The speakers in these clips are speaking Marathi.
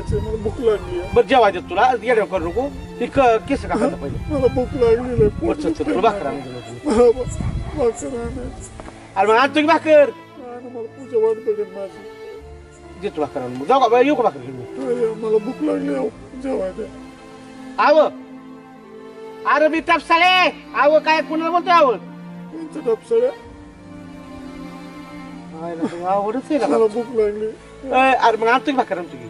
जेवायचं मला भूक लागली बरं जेवायचं तुला येड्या करू नको ती केस का पहिले मला भूक लागली तुला भाकर मला भाकर अरे मग आणतो की भाकर मला पूजा वाट बघेन माझी देतो भाकर आणून जाऊ का येऊ का भाकर घेऊन मला भूक लागली जेवायचं आव अरे मी टपसाळे आव काय कुणाला बोलतोय आव कोणतं टपसाळे आवडच आहे मला भूक लागली अरे मग आणतो की भाकर आणतो की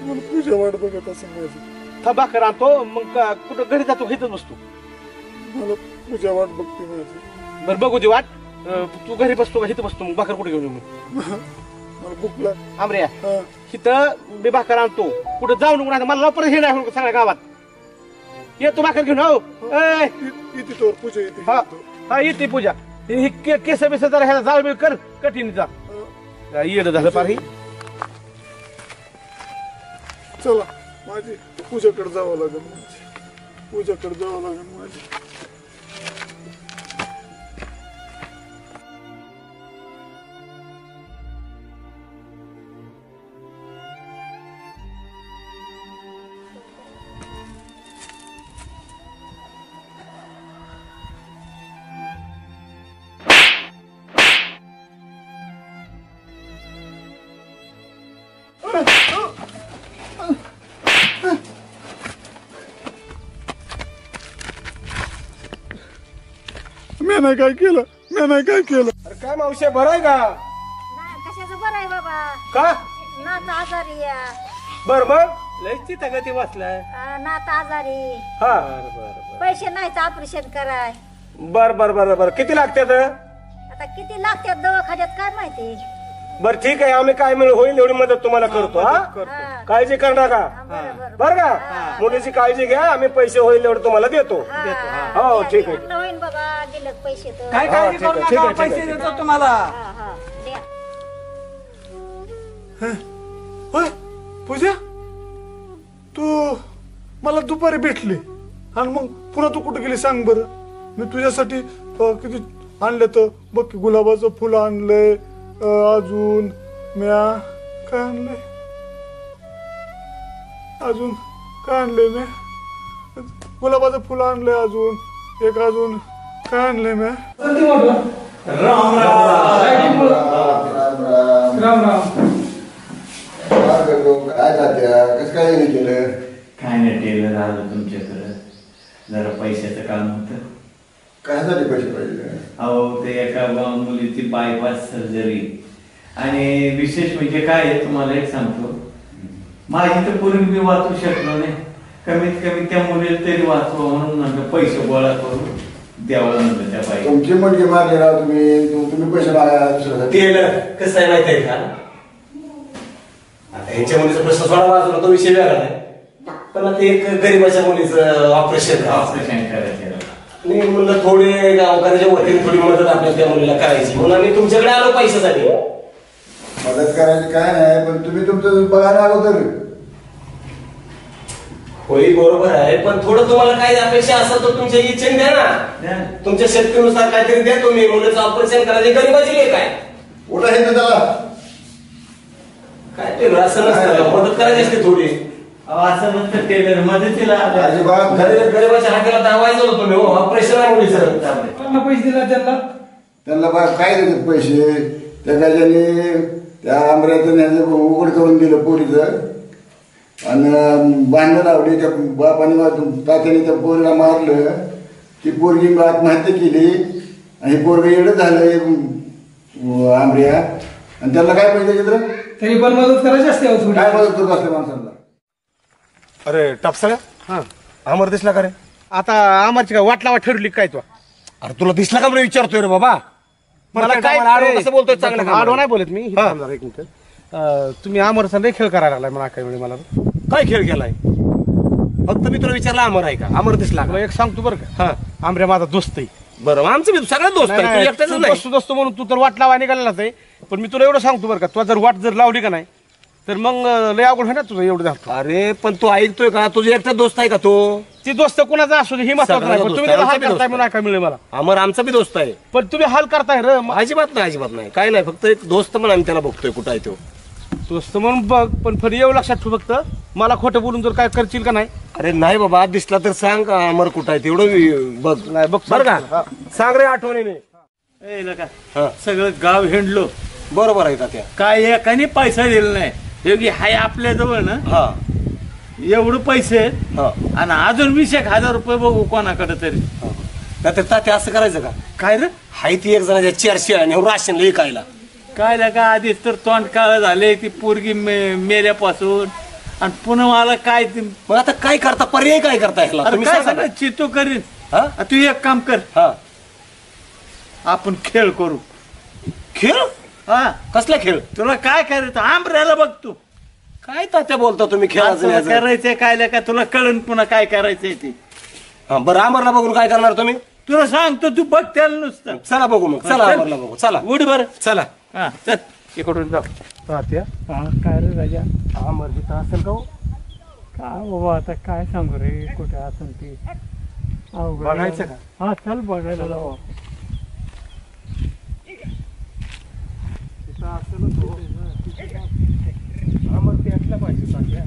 मला पूजा वाट बघत असं माझी था भाकर आणतो मग कुठं घरी जातो घेतच बसतो मला पूजा वाट बघते माझी बरं बघू दे वाट तू घरी बसतो का इथं बसतो मग भाकर कुठे घेऊन येऊ मला भूक लाग आमऱ्या इथं मी भाकर आणतो कुठं जाऊ नको मला लवकर हे नाही सगळ्या गावात येतो भाकर घेऊन हो इथे तोर पूजा येते हा येते पूजा केस बेस जरा ह्याला जाळ बिळ कर कठीण जा येड झालं पार चला माझी पूजाकडे जावं लागेल पूजाकडे जावं लागेल माझी मैं काय केलं अरे काय मावशी बरं आहे का कशाचं बरं आहे बाबा का नात आजारी बर मग लयची तगती बसलाय नात आजारी हा पैसे नाहीत ऑपरेशन कराय बर बर बर बर किती लागतात आता किती लागतात दवाखान्यात काय माहिती बर ठीक आहे आम्ही काय मिळून होईल एवढी मदत तुम्हाला करतो हा काळजी कर नका बर का मुलीची काळजी घ्या आम्ही पैसे होईल एवढं तुम्हाला देतो हो ठीक आहे होईल बाबा दिलं पैसे तर काय काळजी करू नका पैसे देतो तुम्हाला होय पूजा तू मला दुपारी भेटली आणि मग पुन्हा तू कुठे गेली सांग बरं मी तुझ्यासाठी किती आणलं तर बघ की गुलाबाचं फुल आणलंय अजून म्या काय आणलंय अजून काय आणलंय म्या गुलाबाचं फुल आणलंय अजून एक अजून काय आणलंय म्या राम राम काय तात्या कसं काय नाही केलं काय नाही टेलर आलं तुमच्याकडं जरा पैशाचं काम होतं कशासाठी पैसे पाहिजे अहो ते एका मुलीची बायपास सर्जरी आणि विशेष म्हणजे काय आहे तुम्हाला एक सांगतो माझी तर पूर्वी मी वाचू शकलो नाही कमीत कमी त्या मुलीला तरी वाचवा म्हणून म्हणलं पैसे गोळा करून द्यावं म्हणलं त्या बाई तुमची मुलगी मारली राव तुम्ही पैसे मागा टेलर कसं आहे माहिती आहे का आता ह्याच्या मुलीचा प्रश्न सोडा वाचला तो विषय वेगळा आहे पण आता एक गरीबाच्या मुलीचं ऑपरेशन करायचं मी म्हणलं थोडे गावकऱ्याच्या वतीने थोडी मदत आपल्या त्या मुलीला करायची म्हणून आम्ही तुमच्याकडे आलो पैशासाठी मदत करायची काय नाही पण तुम्ही तुमचं बघा ना अगोदर होई बरोबर आहे पण थोडं तुम्हाला काही अपेक्षा असेल तर तुमच्या इच्छेने द्या ना तुमच्या शक्तीनुसार काहीतरी द्या तुम्ही मुलीचं ऑपरेशन करायचे गरीबाची लेख आहे कुठं हे त्याला काय ते असं नसतं मदत करायची असते थोडी असं म्हणतं टेलर मदतीला अजिबात गरीबाच्या हाताला दावायचं होतं तुम्ही ऑपरेशन आहे मुलीचं पैसे दिला त्यांना काय देतात पैसे त्या गाजाने त्या आंबऱ्याचं उघड करून दिलं पोरीचं आणि बांधणं लावली त्या बापाने तात्याने त्या पोरीला मारलं ती पोरगी आत्महत्या केली आणि पोरग एवढं झालं आंबऱ्या आणि त्यांना काय पैसे घेतलं तरी पण मदत करायची असते काय मदत करत असते माणसाला अरे टपसाळ्या हा अमर दिसला का रे आता अमरची काय वाट लावा ठरली काय तू अरे तुला दिसला का बरं विचारतोय रे बाबा मला काय कसं बोलतोय चांगलं आडवा नाही बोलत मी एक मिनिट तुम्ही अमर संध्या खेळ करायला लागलाय मला काय वेळी मला काय खेळ केलाय फक्त मी तुला विचारला अमर आहे का अमर दिसला का एक सांगतो बरं का हा आमऱ्या माझा दोस्त आहे बरं आमचं मी सगळ्या दोस्त आहे तू एकटाच नाही दोस्त म्हणून तू तर वाट लावा निघालेलाच आहे पण मी तुला एवढं सांगतो बरं का तुला जर वाट जर लावली का नाही तर मग लय अवघड आहे ना तुझं एवढं झालं अरे पण तू ऐकतोय का तुझा एकटा दोस्त आहे का तो ती दोस्त कोणाचा असू दे ही महत्वाचं नाही पण तुम्ही त्याला हाल करताय म्हणून काय मिळेल मला अमर आमचा बी दोस्त आहे पण तुम्ही हाल करताय रे अजिबात नाही काय नाही फक्त एक दोस्त म्हणून आम्ही त्याला बघतोय कुठं आहे तो तोच म्हणून बघ, पण फरी येऊ लक्षात ठेव फक्त, मला खोटं बोलून जर काय करशील का नाही. अरे नाही बाबा, दिसला तर सांग का अमर कुठं आहे तेवढं बघ. नाही बघ बरं का, सांग रे आठवणीने. ए लका, हा. सगळं गाव हिंडलो, बरोबर आहे तात्या. काय एकाने पैसा दिला नाही. योगी हाय आपल्या जवळ ना हा एवढं पैसे आहेत, हा आणि अजून 20,000 रुपये बघू कोणाकडे तरी. तात्या असं करायचं का? काय रे हाय ती एक जणाच्या 4 शेळ्या राशन विकायला. काय लका, आधीच तर तोंड काळ झाले ती पोरगी मेल्यापासून, आणि पुन्हा मला काय मग आता काय करता, पर्याय काय करता ह्याला अरे तुम्ही काय सांगा ना. सगळं चितो करीन. हा? तू एक काम कर, हा आपण खेळ करू. खेळ? हा कसला खेळ? तुला काय करायचं आंबऱ्याला बघ तू. काय तात्या बोलता तुम्ही असं खेळाचं? करायचंय काय लका, तुला कळण पुन्हा काय करायचंय ते. बरं अमरला बघून काय करणार तुम्ही? तुला सांगतो, तू बघ त्याला नुसतं. चला बघू मग, चला चल. अमरला बघू, चला उठ बर. चला. हा चल इकडून जाऊ. तात्या हा काय रे राजा, अमर तिथं असेल का हो? काय बाबा आता काय सांगू रे, कुठे असेल ती. बघायचं का? हा चल बघायला जाऊ. तिथं असेलच हो. अमर ते ऐकलं पाहिजे तात्या.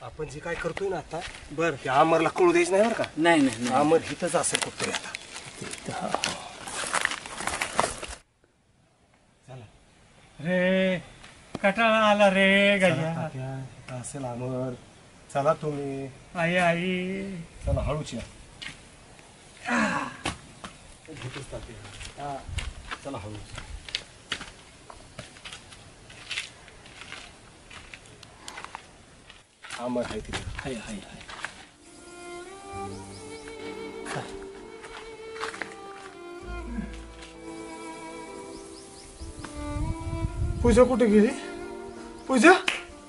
आपण जे काय करतोय ना आता, बर त्या अमरला कळू द्यायचं नाही बरं का. नाही नाही अमर हिथंच असेल कुठतरी आता. रे, कटाळा आला रे गजा. तात्या तिथं असेल अमर. चला तुम्ही, आई आई चला हळूच या. चला हळूच. अमर आहे तिथे. हाय हाय हाय. पूजा कुठे गेली? पूजा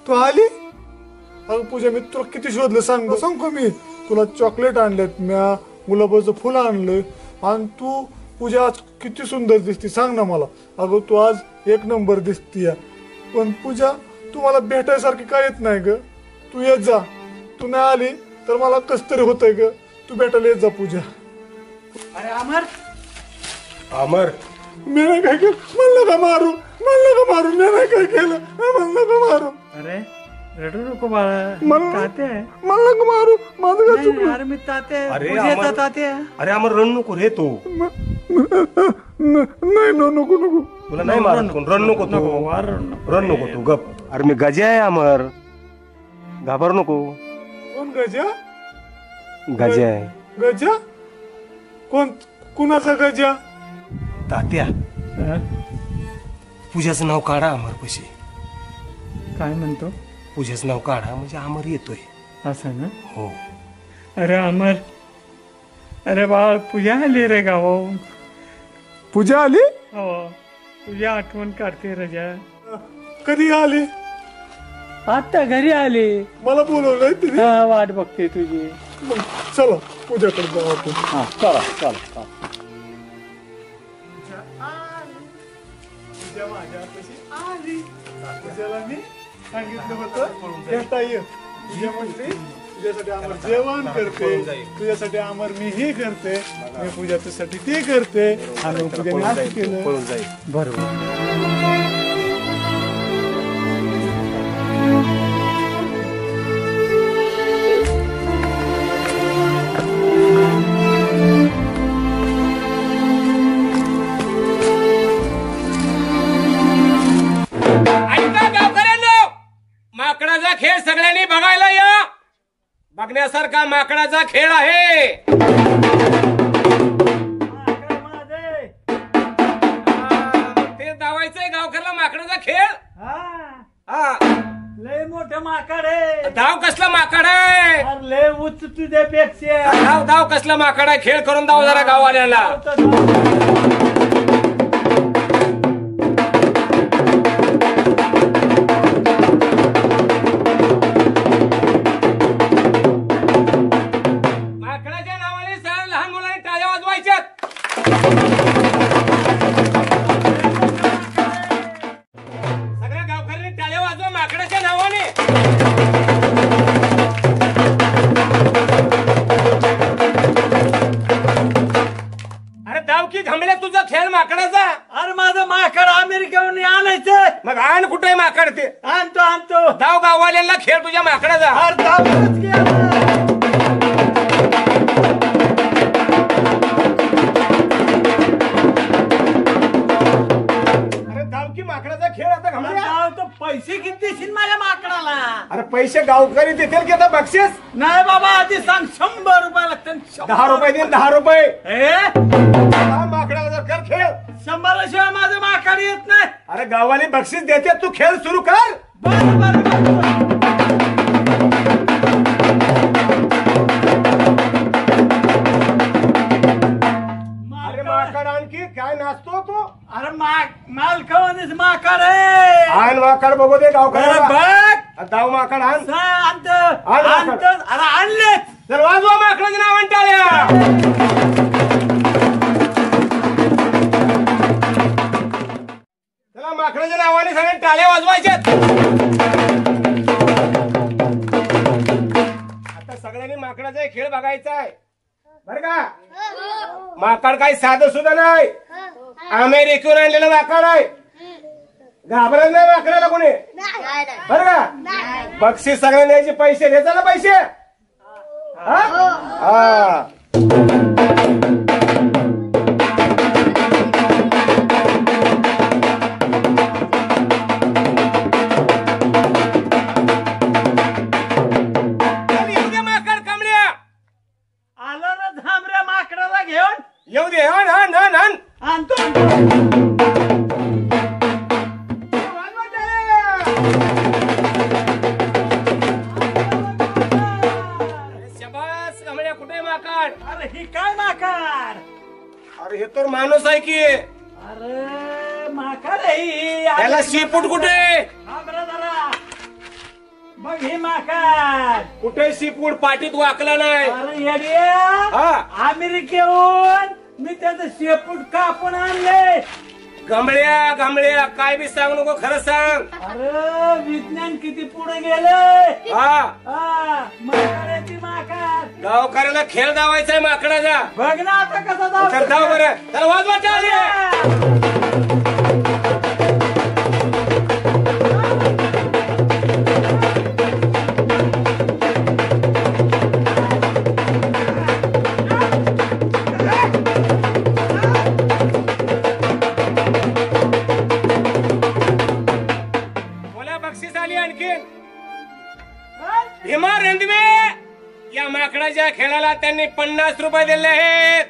तू आली? अगं पूजा, मी तुला किती शोधलं सांग का मी. तुला चॉकलेट आणलेत, म्या गुलाबाचं फुल आणलं, आणि तू पूजा आज किती सुंदर दिसते सांग ना मला. अगं तू आज 1 नंबर दिसतीय. पण पूजा, तू मला भेटायसारखी काय येत नाही ग. तू येत जा. तू नाही आली तर मला कस तरी होतंय ग. तू भेटायला येत जा पूजा. अरे अमर, अमर मी नाही काय केलं, मला नका मारू, मला नका मारू, मी नाही काय केलं, मला नका मारू. अरे रडू नको बाळा, मला- तात्या आहे. मला नका मारू, माझं काय नाही, चुकलं. अरे मी तात्या आहे. अरे पूजेचा अमर- तात्या आहे. अरे अमर रन नको रे तू. नाही नको नको. तुला नाही मारत कोण. रन नको तू, रन नको तू, गप. अरे मी गजा आहे अमर, घाबर नको. कोण गजा? गजा आहे गजा? कोण? कुणाचा गजा? तात्या. हा? पूजाचं नाव काढा अमर पशी. काय म्हणतो? पूजाचं नाव काढा म्हणजे अमर येतोय. असं ना? हो. अरे अमर, अरे बाळ पूजा आली रे गावाहून. पूजा आली? हो, तुझी आठवण काढते रजा. कधी आली? आता घरी आली. मला बोलवलंय तिने. हा, वाट बघते तुझी. मग चला पूजाकडे जाऊ आपण. हा चला चला. पूजा माझ्यापाशी आली. पूजाला मी सांगितलं होतं भेटा ये. पूजा म्हटली तुझ्यासाठी अमर जेवण करते, तुझ्यासाठी अमर मी हे करते, मी पूजासाठी ते करते, आणि पूजाने असं केलं. पळून जाईल. बरोबर. ऐका गावकऱ्यांनो, माकडाचा खेळ सगळ्यांनी बघायला या. बघण्यासारखा माकडाचा खेळ आहे. ते धावायचंय गावकऱ्याला माकडाचा खेळ. हा, लय मोठं माकड आहे. धाव कसला माकड आहे. अरे लय उच्च तुझ्यापेक्षा. धाव धाव कसला माकड आहे. खेळ करून धाव जरा गाववाल्याला. माकडाच्या नावाने सगळ्या लहान मुलांनी टाळ्या वाजवायच्यात. सगळ्या गावकऱ्यांनी टाळ्या वाजवा माकडाच्या नावाने. अरे धाव की घामल्या तुझा खेळ माकडाचा. अरे माझं माकड अमेरिकेहून आणायचं. मग आण कुठे माकड ते आणतो आणतो. धाव गाववाल्यांना खेळ तुझ्या माकडाचा. अरे धावतोच की आता. अरे धाव की माकडाचा खेळ आता घामऱ्या. धावतो. पैसे किती देशील माझ्या माकडाला? अरे पैसे गावकरी देतील की आता बक्षीस? नाही बाबा आधी सांग 100 रुपये लागतात. 10 रुपये देईन 10 रुपये. माकडाचा कर खेळ. 100 शिवाय माझं माकड येत नाही. अरे गाववाली बक्षीस देते तू खेळ सुरू कर. अरे माकड आणखी काय नाचतो तू? अरे माल खावानीच माकड आहे. आण माकड बघू दे अरे गावकऱ्याला. बघ धाव माकड आण. आणतो. अरे आणलेच. चल वाजवा माकडाचं नाव टाळ्या. चला माकडाच्या नावाने सगळे टाळ्या वाजवायच्या. आता सगळ्यांनी माकडाचा एक खेळ बघायचा आहे बर का. माकड काही साधं सुद्धा नाही. अमेरिकेहून आणलेलं माकड आहे. घाबरत नाही माकडाला कोणी बर का. बक्षीस सगळ्यांनी द्यायचे. पैसे द्यायचा ना पैसे. हा येऊ दे. आण आण आण आण. आणतो. शबास घमड्या. कुठे माकड? अरे ही काय माकड? अरे हे तर माणूस आहे की. अरे माकड आहे ही. त्याला शेपूट कुठे? थांबरा जरा. बघ ही माकड. कुठे शेपूट? पाठीत वाकला नाही. अरे येड्या. हा अमेरिकेहून मी त्याचं शेपूट कापून आणले. घमड्या घमड्या काय बी सांग नको. खरं सांग. अरे विज्ञान किती पुढे गेले. हा माकडाची माकड. गावकऱ्याला खेळ दावायचा आहे माकडाचा. बघ ना आता कसा तर धाव बरं. त्याला वाजवा टाळ्या. बक्षीस आली आणखीन. भीमा रेंदवे या माकडाच्या खेळाला त्यांनी 50 रुपये दिले आहेत.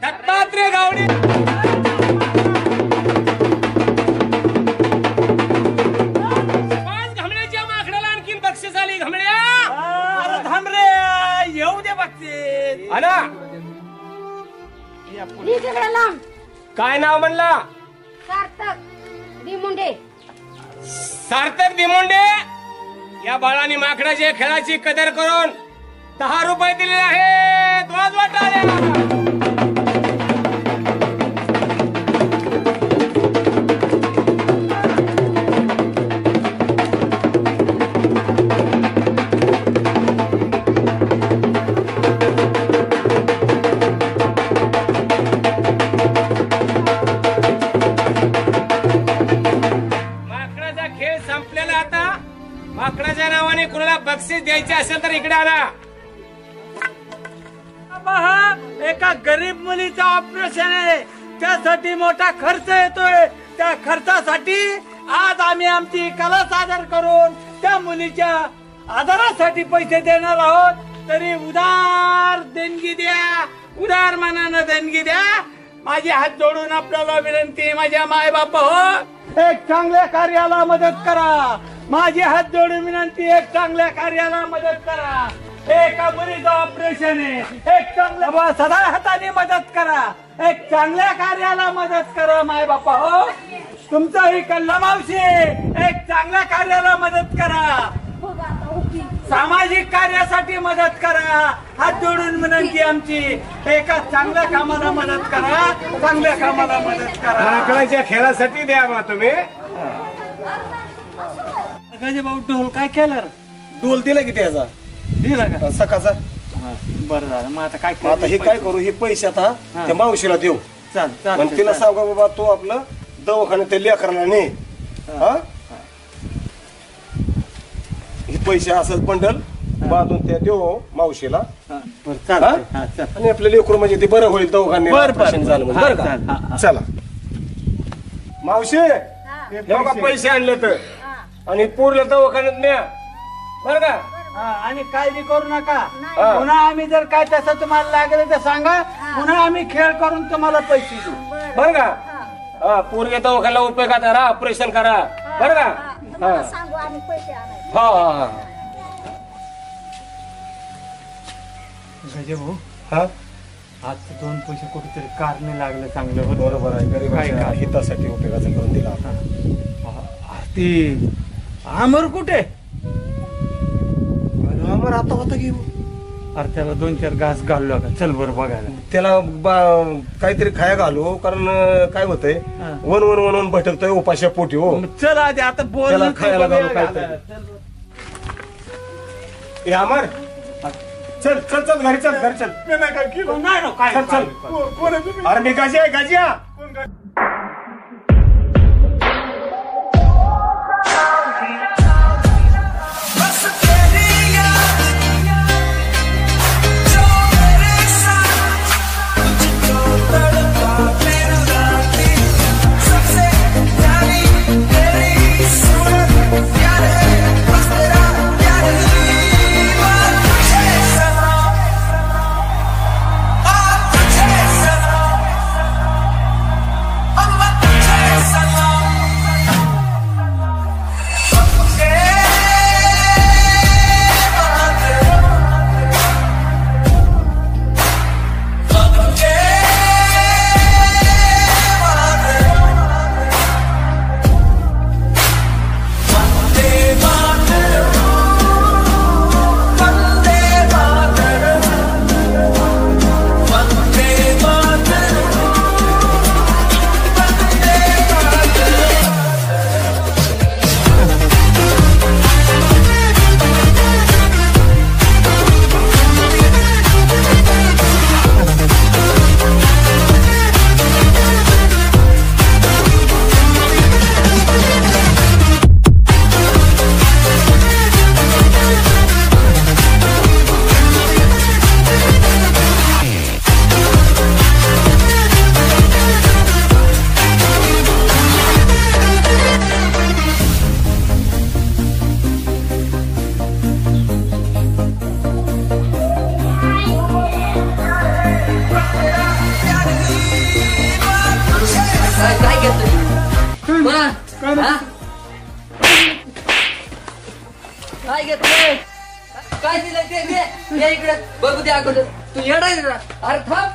दत्तात्रय गावडे. घमड्याच्या माकडाला आणखीन बक्षीस आली. घमड्या. अरे थांबरे. येऊ दे बक्षीस. आला. काय नाव म्हणला? सार्थक दिमुंडे. सार्थक दिमुंडे या बाळाने माकडाच्या खेळाची कदर करून 10 रुपये दिले आहेत. वाजवा टाळ्या. माकडाचा खेळ संपलेला. आता माकडाच्या नावाने कुणाला बक्षीस द्यायचे असेल तर इकडे आला. पहा एका गरीब मुलीचं ऑपरेशन आहे. त्यासाठी मोठा खर्च येतोय. त्या खर्चासाठी आज आम्ही आमची कला सादर करून त्या मुलीच्या आधारासाठी पैसे देणार आहोत. तरी उदार देणगी द्या. उदार मनानं देणगी द्या. माझी हात जोडून आपल्याला विनंती. माझ्या माय बाप हो एक चांगल्या कार्याला मदत करा. माझी हात जोडून विनंती. एक चांगल्या कार्याला मदत करा. एका मुलीचं ऑपरेशन आहे. एक चांगल्या सदा हाताने मदत करा. एक चांगल्या कार्याला मदत करा. माय बापा हो तुमचाही कल्ला मावशी. एक चांगल्या कार्याला मदत करा. सामाजिक कार्यासाठी मदत करा. हात जोडून विनंती आमची. एका चांगल्या कामाला मदत करा. चांगल्या कामाला मदत करा. माकडाच्या खेळासाठी द्या मग तुम्ही. भाऊ ढोल काय केलं? डोल दिला की त्याचा दिला का सकाळचा. हा, बरं झालं मग आता काय आता हे काय करू, हे पैसे आता हा. त्या मावशीला देऊ चाल आणि तिला सांगा बाबा तो आपलं दवाखान्यात त्या लेकराला ने. हा हे पैसे असं बंडल बांधून त्या देऊ मावशीला बरं चालतंय. हा, चल. आणि आपलं लेकरू म्हणजे ते बरं होईल दवाखान्यात बरं, बरं, operation झालं म्हणजे. हा, बरं चाल, हा, का हा. चला मावशी हे बघा पैसे आणले तर आणि पूर्ण दवाखान्यात न्या बरं का. हा, आणि काळजी करू नका. हा. पुन्हा आम्ही जर काय तसं तुम्हाला लागलं तर सांगा, पुन्हा आम्ही खेळ करून तुम्हाला पैसे देऊ. बरं का. हा पूर्ण दवाखान्याला उपयोगात करा, ऑपरेशन करा बरं का. हा सांगू आम्ही पैसे आणायचे. हा हा गजे भाऊ हा आज 2 पैसे कुठेतरी कारणे लागलं चांगलं होतं. बरोबर आहे. गरीबाच्या काय? हितासाठी उपयोगाचा करून दिला आपण. ती आमर कुठे? आम्हाला आता होता की अरे त्याला 2-4 घास घाललो का? चल बरं बघायला. त्याला काहीतरी खाया घालू, कारण काय होतंय हा. One one one one भटकतोय Upasha पोटी. हो मग चल आधी आता त्याला बोल खायला घालू काहीतरी. हे अमर चल चल चल घरी चल, घरी चल. मी नाही काय केलं. नाही काय चल चल. कोण आहे तुम्ही? अरे मी गाजिया आहे, गाजिया. कोण काय? काय घेतोय कोणा? हा? काय घेतोय? काय दिलं ते दे इकडे बघू दे अगोदर. तू येडाय ना. अरे थांब.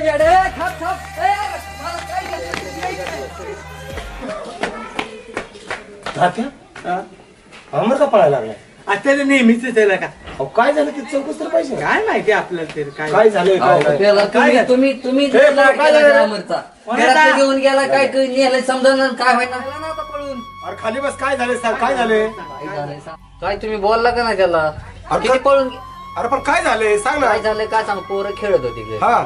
येडे थांब थांब. मला काय घेतोय? तात्या अमर का पळायला लागलाय? आता नेहमीच त्याला का काय झालं ते चौकस तर पाहिजे. काय माहिती आपल्याला तरी काय काय झालंय काय नाही? त्याला तुम्ही हे बरं, काय झालं? अमरचा घरात घेऊन गेला काय नेलं समजा काय व्हायला ना आता पळून. अरे खाली बस. काय झालंय सर? काय झालंय? काय झालंय सांग. काय तुम्ही बोलला का नाही त्याला? किती काय- पळून अरे पण काय झालंय सांग ना. काय झालंय काय सांग. पोरं खेळत होती हा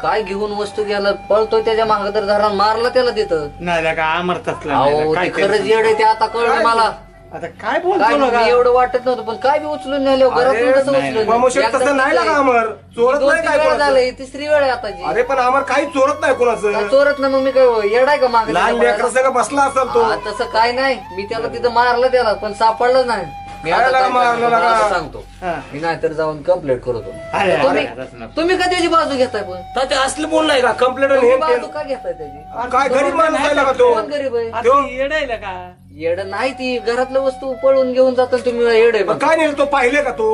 काय घेऊन वस्तू गेला पळतोय त्याच्या मागे तर धरा मारला त्याला तिथं. नाही का अमरत अहो ते खरंच येड आहे ते आता कळलं मला. आता काय काय बोलतो मी का? एवढं वाटत नव्हतं पण काय बी उचलून नेलं घरातून कसं उचलून प्रमोशन तसं नाही लागा अमर. चोरत नाही काय वेळ कोणाचं. झालंय तिसरी वेळ आहे आताची. अरे पण अमर काही चोरत नाही काय कोणाचं. चोरत ना मग मी काय येडाय का मागे लहान लेकरा सगळं बसला असेल तो. तसं काय नाही मी त्याला तिथं मारलं त्याला पण सापडलं नाही. मी आता काय काय मारलं करतो, लागा? मला सांगतो हा. मी नाहीतर जाऊन कंप्लेंट करतो. अरे, तुम्ही अरे, असं नको. तुम्ही का त्याची बाजू घेताय पण तात्या असलं बोल नाही का कंप्लेंट तुम्ही बाजू का घेताय त्याची? काय गरीब माणूस आहे का तो. कोण गरीब आहे? आता येडायला का येड नाही ती घरातलं वस्तू पळून घेऊन जातो तुम्ही येड आहे मग म्हणता. काय नेलं तो पाहिले का तो.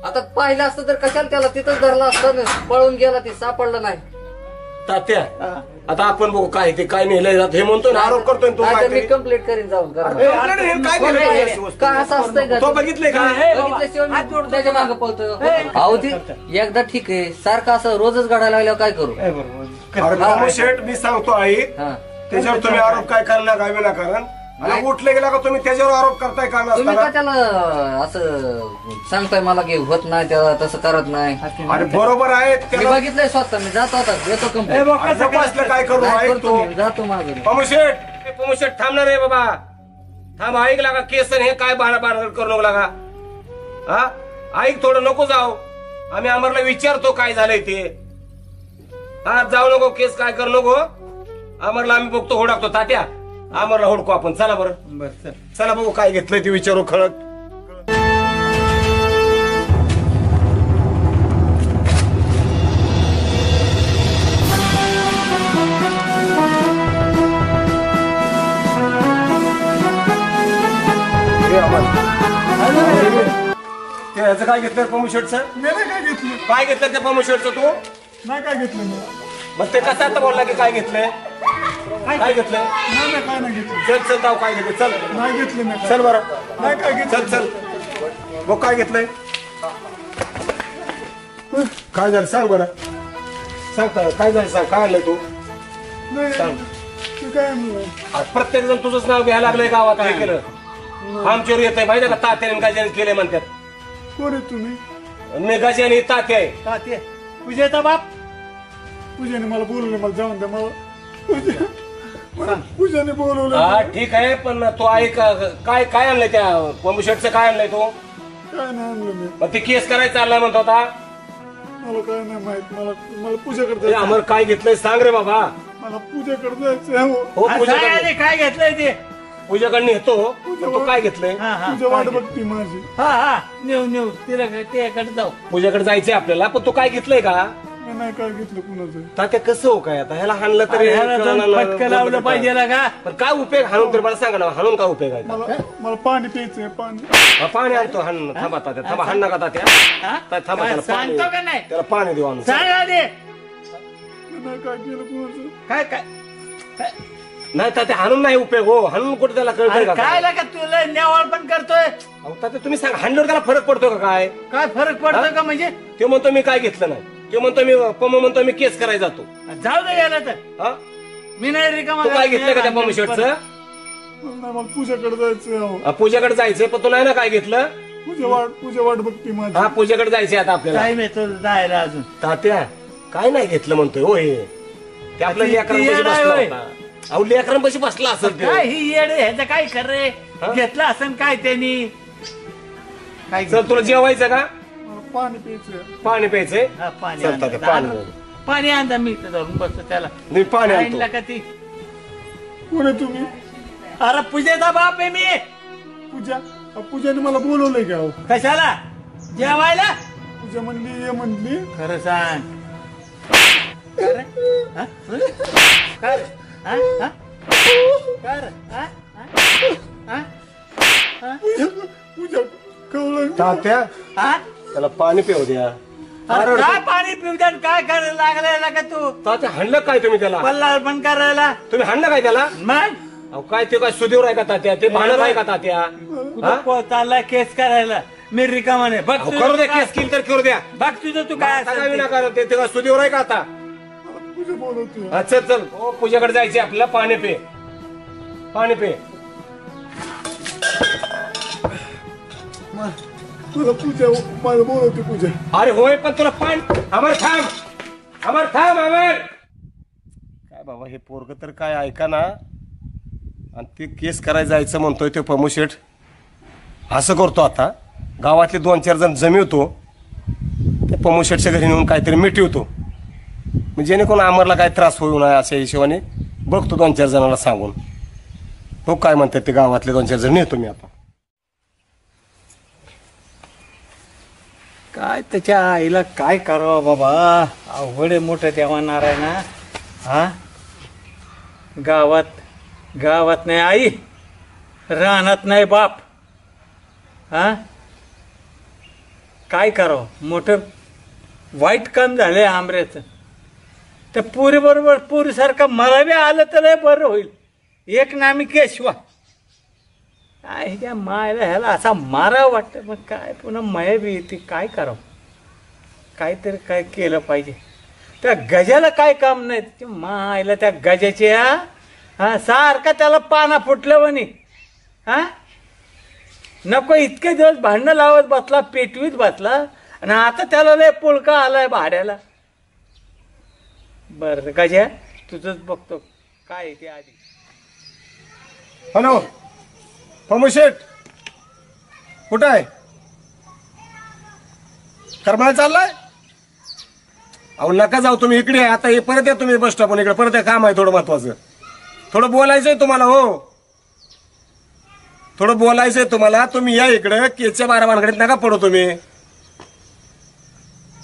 आता पाहिलं असतं तर कशाला त्याला तिथंच धरला असतं ना. पळून गेला ते सापडलं नाही. तात्या आता आपण बघू काय ते काय नेलंय हे म्हणतोय ना, आरोप करतोय ना तो नाहीतर मी काहीतरी. कंप्लेंट करीन जाऊन करा. Complaint हे काय कोण नेलंय आहे? अशी वस्तू? का असं असतंय का? तो बघितलंय का. बघितल्याशिवाय मी त्याच्या मागे पळतोय. अहो ती एकदा ठीक आहे सारखं असं रोजच घडायला लागल्यावर काय करू? अरे प्रमोद शेठ मी सांगतो आई हा त्याच्यावर तुम्ही आरोप काय करणार काय विनाकारण आणि उठले गेला का तुम्ही त्याच्यावर आरोप करताय काम तुम्ही का असताना? त्याला असं सांगताय मला की होत नाही त्याला तसं करत नाही अरे बरोबर आहे मी त्याला. बघितलंय स्वतः मी जातो आता येतो अरे नको असलं काय करू नाही ऐक करतो तू. मी, जातो माझं पमुशेट थांबणार आहे बाबा. थांब ऐक लागा केस हे काय बारा करू नको लागा. हा ऐक थोडं नको जाऊ. आम्ही आम्हाला विचारतो काय झालंय ते. हा जाऊ नको केस काय करू नको. आम्हाला आम्ही बघतो होडाकतो तात्या. आम्हाला होडको आपण चला बरं. चला बघू काय घेतलंय ते विचारू खळत. त्याचं काय घेतलं पमुशेटचं? मी नाही काय घेतलं. काय घेतलं त्या पमुशेटचं तू? नाही काय घेतलं मी. मग ते कसं आता बोलला की काय घेतलंय? काय घेतलंय? नाही नाही काय नाही घेतलं. चल चल जाऊ काय घेतलं चल. नाही घेतलं मी काय. चल बरं. नाही काय घेतलं. चल चल बघ काय घेतलंय. काय झालं सांग बरं. सांग काय झालं सांग. काय आणलंय तू नाही सांग. तू काय म्हणलं? आज प्रत्येक जण तुझंच नाव घ्यायला लागलंय गावात. काय केलं आमच्यावर येत आहे माहिती का? तात्याने गाज्याने केले म्हणतात. कोण आहे तुम्ही? मी गाज्याने तात्या आहे. तात्या पूजेचा बाप. पूजाने मला बोलवलं. मला जाऊन द्या. मला पूजाने बोलवलं. हा ठीक आहे पण तू ऐक काय काय आणलंय त्या पमुशेटचं काय आणलंय तू? काय नाही आणलं मी. मग ते केस करायचं चाललाय म्हणतो आता. मला काय नाही माहित. मला पूजाकडे अरे जायचं. आम्हाला काय घेतलंय सांग रे बाबा. मला पूजाकडे जायचं. हो सांग पूजाकडे आधी काय घेतलंय ते. पूजाकडे नेतो. तू काय घेतलंय? हा हा पूजा वाट बघती माझी. हा हा नेऊ तिला त्याकडे जाऊ. पूजाकडे जायचंय आपल्याला पण तू काय घेतलंय का? मी नाही काय घेतलं कुणाचं. तात्या कसं हो काय आता ह्याला हाणलं तरी ह्याला जाऊन फटकं लावलं पाहिजे ना का. पण काय उपयोग हाणून तरी मला सांगा ना. हाणून काय उपयोग आहे का? मला पाणी प्यायचंय. पाणी. हा, पाणी आणतो हाण. थांबा तात्या थांबा. हाण नका तात्या. थांबा काय त्याला पाणी सांगतो का नाही. त्याला पाणी देऊ आणून. सांग आधी मी नाही काय केलं कुणाचं. काय काय नाही तात्या हाणून नाही उपयोग हो. हाणून कुठे त्याला कळतंय अरे का? काय लागा तुला नेवाळ पण करतोय. अहो, तात्या तुम्ही सांगा हाणल्यावर त्याला फरक पडतो का काय? काय फरक पडतो का म्हणजे. ते म्हणतो मी काय घेतलं नाही. ते म्हणतो मी पम म्हणतो मी केस करायला जातो. जाऊ दे याला तर. हा मी नाही रिकामा. तू काय घेतलं का त्या पमुशेटचं? मला पूजाकडे जायचंय. पूजाकडे जायचंय पण तू नाही ना काय घेतलं? पूजा वाट बघती माझी. हा पूजाकडे जायचंय आता आपल्याला. टाइम येतो जायला अजून. तात्या काय नाही घेतलं म्हणतोय हो हे. ते आपल्या ती लेकरांपाशी येड आहे बसला होय. होता. अहो लेकरांपाशी बसला असेल ते. काय ही येड ह्याचं काय खरे घेतलं असं काय त्यांनी. काय चल तुला जेवायचं का? मला पाणी प्यायचंय. पाणी प्यायचंय? हा, पाणी चल आणा. तात्या पाणी पाणी आणता मी इथं जाऊन बसतो त्याला. मी पाणी आणतो. आणला का ती. कोण आहे तुम्ही? अरे पूजेचा बाप आहे मी. पूजाने मला बोलवलंय का? हो? कशाला जेवायला. पूजा म्हणली ये म्हणली. खरं सांग. काय रे? हा? काय रे? हा? हा? काय रे? हा? हा? हा? पूजा कवलं. तात्या हा? त्याला पाणी पिऊ द्या. अरे काय पाणी पिवतात काय करायला लागलाय का तू. तात्या हाणलं काय तुम्ही त्याला? पल्ला पण करायला. तुम्ही हाणलं काय त्याला? मग अहो काय ते काय सुदेवर आहे का तात्या? ते भांडत आहे का तात्या? हा? चाललाय केस करायला. मी रिकामाने बघ अहो, तुझं करू द्या काय- केस केली तर करू द्या. बघ तुझं तू काय आता काय असेल ते. विनाकारण ते काय सुदेवर आहे का आता? पूजा बोलवते. हा, चल चल हो पूजाकडे जायचंय आपल्याला. पाणी पे पाणी पे. तुला पूजा मला बोलवते पूजा. अरे होय पण तुला पाणी. अमर थांब अमर थांब अमर. काय बाबा हे पोरग तर काय ऐका ना. आणि ते केस करायला जायचं म्हणतोय ते पमुशेट. असं करतो आता गावातले 2-4 जण जमिवतो. त्या पमुशेटच्या घरी नेऊन काहीतरी मिटवतो. म्हणजे जेणेकरून अमरला काय त्रास होऊ नये अशा हिशोबाने बघतो 2-4 जणांना सांगून. हो काय म्हणतात ते गावातले 2-4 जण नेतो मी आता. काय त्याच्या आईला काय करावं बाबा. अवघड आहे मोठं देवाणार आहे ना. हा गावात नाही आई. रानात नाही बाप. हा काय करावं. मोठं वाईट काम झालंय आंबऱ्याचं. त्या पुरी बरोबर पुरीसारखं मला बी आलं तर लय बरं होईल. एक नामी केशवा. काय ह्याच्या मायला ह्याला असा मारावं वाटतं. मग काय पुन्हा माया बी येते. काय करावं. काहीतरी काय केलं पाहिजे. त्या गजाला काय काम नाही. त्या मायला त्या गजाच्या हा सारखा त्याला पाना फुटलं म्हणे. हा नको इतके दिवस भांडणं लावत बसला, पेटवीत बसला, आणि आता त्याला लय पुळका आलाय भाड्याला. बर गजा तुझंच बघतो काय ते आधी. हॅलो प्रमोद शेठ कुठं आहे? करमाळा चाललाय? अहो नका जाऊ तुम्ही, इकडे आता हे परत या तुम्ही बस स्टॉप इकडे परत या, काम आहे थोडं महत्वाचं. थोडं बोलायचंय तुम्हाला. हो थोडं बोलायचंय तुम्हाला. तुम्ही या इकडे, केच्या 12 भानगडीत नका पडू तुम्ही.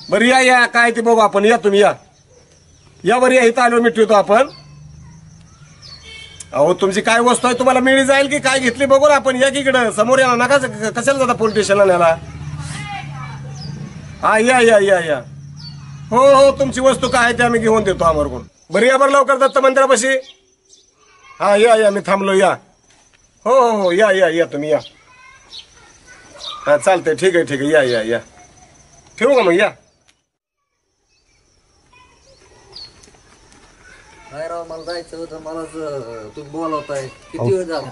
बरं या या काय ते बघू आपण. या तुम्ही या बरं या, इथं आलो मिटवतो आपण. अहो तुमची काय वस्तू आहे तुम्हाला मिळी जाईल की काय घेतली बघू ना आपण. या की इकडं समोर या नका, कशाला जाता पोलीस स्टेशनला न्याला. हा या या या या. हो हो तुमची वस्तू काय आहे ते आम्ही घेऊन देतो आम्हाला. बरं या बरं लवकर दत्त मंदिरापाशी. हा या या मी थांबलो. या हो हो हो या या या तुम्ही या. हा चालतंय ठीक आहे ठीक आहे. या या या ठेवू का मग. या काय राव मला जायचं होतं. मला तुम्ही बोलवताय किती वेळ झाला.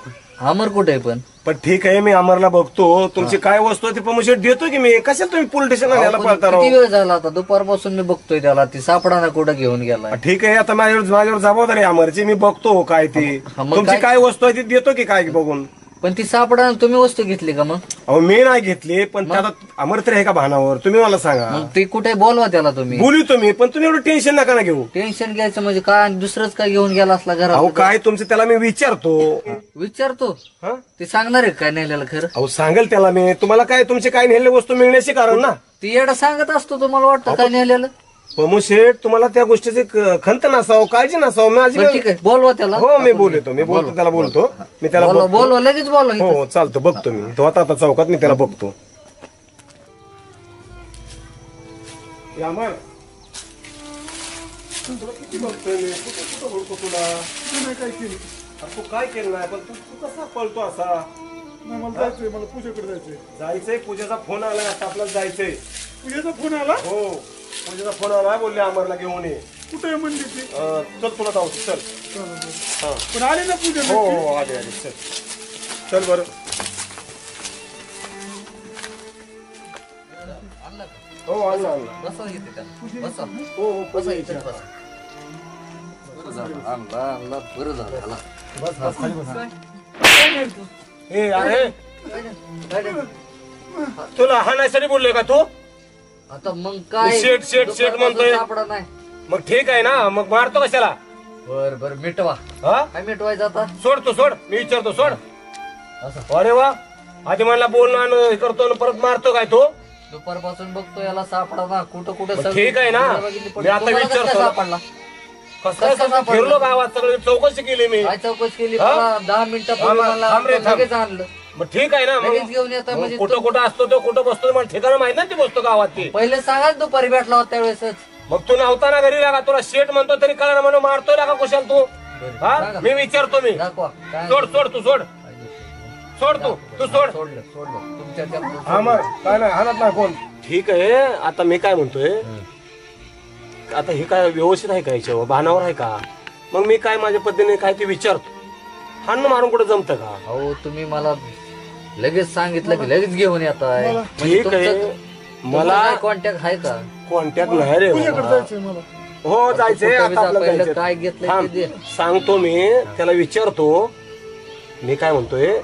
अमर कुठे आहे पण ठीक आहे मी अमरला बघतो. तुमची काय वस्तू आहे ती प्रमोशन देतो की मी. कशाला तुम्ही पोलीस स्टेशनला न्यायला पळता राव. किती वेळ झाला आता दुपारपासून मी बघतोय त्याला. ती सापडा ना कुठं घेऊन गेला. ठीक आहे आता माझ्यावर जबाबदारी अमरची. मी बघतो काय ती तुमची काय वस्तू आहे ती देतो की काय बघून. पण ती सापडा तुम्ही वस्तू घेतली का मग. अहो मी नाही घेतली पण त्याला अमर तरी आहे का भानावर तुम्ही मला सांगा. मग ती कुठे बोलवा त्याला तुम्ही. बोलू तुम्ही पण तुम्ही एवढं टेन्शन नका ना घेऊ. टेन्शन घ्यायचं म्हणजे काय दुसरंच काय घेऊन गेला असला अहो घरात. काय तुमचं त्याला मी विचारतो. विचारतो ते सांगणार आहे काय नेलेलं खरं. अहो सांगेल त्याला मी. तुम्हाला काय तुमचे काय नेलेले वस्तू मिळण्याचे कारण ना. ती येडा सांगत असतो तुम्हाला वाटतं काय नेलेलं. प्रमोद शेठ तुम्हाला त्या गोष्टीची खंत नसावं काळजी नसावं. माझी ठीक आहे बोलवा त्याला. हो मी बोलतो त्याला बोलतो मी त्याला बोलवा लगेच बोलवा. हो चालतो बघतो मी तो आता चौकात मी त्याला बघतो. किती बघतोय मी कुठं ओळखतो तुला. नाही काय केलं. तू काय केलं नाही पण तू कसा पळतो असा. नाही मला जायचंय, मला पूजेकडे जायचंय. जायचंय पूजेचा फोन आलाय आता आपल्याला जायचंय. पूजेचा फोन आला. हो पूजेचा फोन आलाय बोलले अमरला घेऊन ये. कुठे म्हणली ती. चल तुला जाऊ चल. हा पण आली ना पूजा. हो हो आले आले चल चल बरं. हो आणला आणला. बसा इथे त्याला. बसा. हो हो बसा इथे बसा. बरं झालं आणला बरं झालं आला. बस बस खाली बस. ए अरे तुला हाणायसाठी बोललोय का तू. आता मग काय शेट म्हणतोय. सापडा नाही. मग ठीक आहे ना मग मारतो कशाला. बर बर मिटवा. हा काय मिटवायचं आता. सोड तू सोड मी विचारतो सोड. असं अरे वा आधी मला बोलणं हे करतो आणि परत मारतो काय तो. दुपारपासून बघतो याला सापडा ना कुठं कुठं. ठीक आहे ना मी आता विचारतो. सापडला कसं फिरलो गावात सगळं चौकशी केली मी. काय चौकशी केली. 10 मिनिटं लगेच आणलं. मग ठीक आहे ना लगेच घेऊन येतात म्हणजे कुठं कुठं असतो तो कुठं बसतो मला ठिकाण माहित ना ती बसतो गावात ती. पहिले सांगा दुपारी भेटला होता त्यावेळेसच. मग तू नव्हता ना घरी लागा तुला शेट म्हणतो तरी कळलं म्हणून मारतोय लागा कुशाल तू. हा मी विचारतो मी. दाखवा काय सोड सोड तू सोड सोड तू सोड. सोडलं तुमच्या हा मग काय नाही हाणत नाही कोण. ठीक आहे आता मी काय म्हणतोय आता हे काय व्यवस्थित आहे का याच्यावर भानावर आहे का. मग मी काय माझ्या पद्धतीने काय ते विचारतो. हाण मारून कुठं जमतं का. हो तुम्ही मला लगेच सांगितलं की लगेच घेऊन येताय. ठीक आहे मला कॉन्टॅक्ट आहे का. कॉन्टॅक्ट नाही रे पूजेकडे जायचंय मला. हो जायचंय आता आपल्याला पहिलं जायचंय. काय घेतलं थांब, सांगतो मी त्याला विचारतो. मी काय म्हणतोय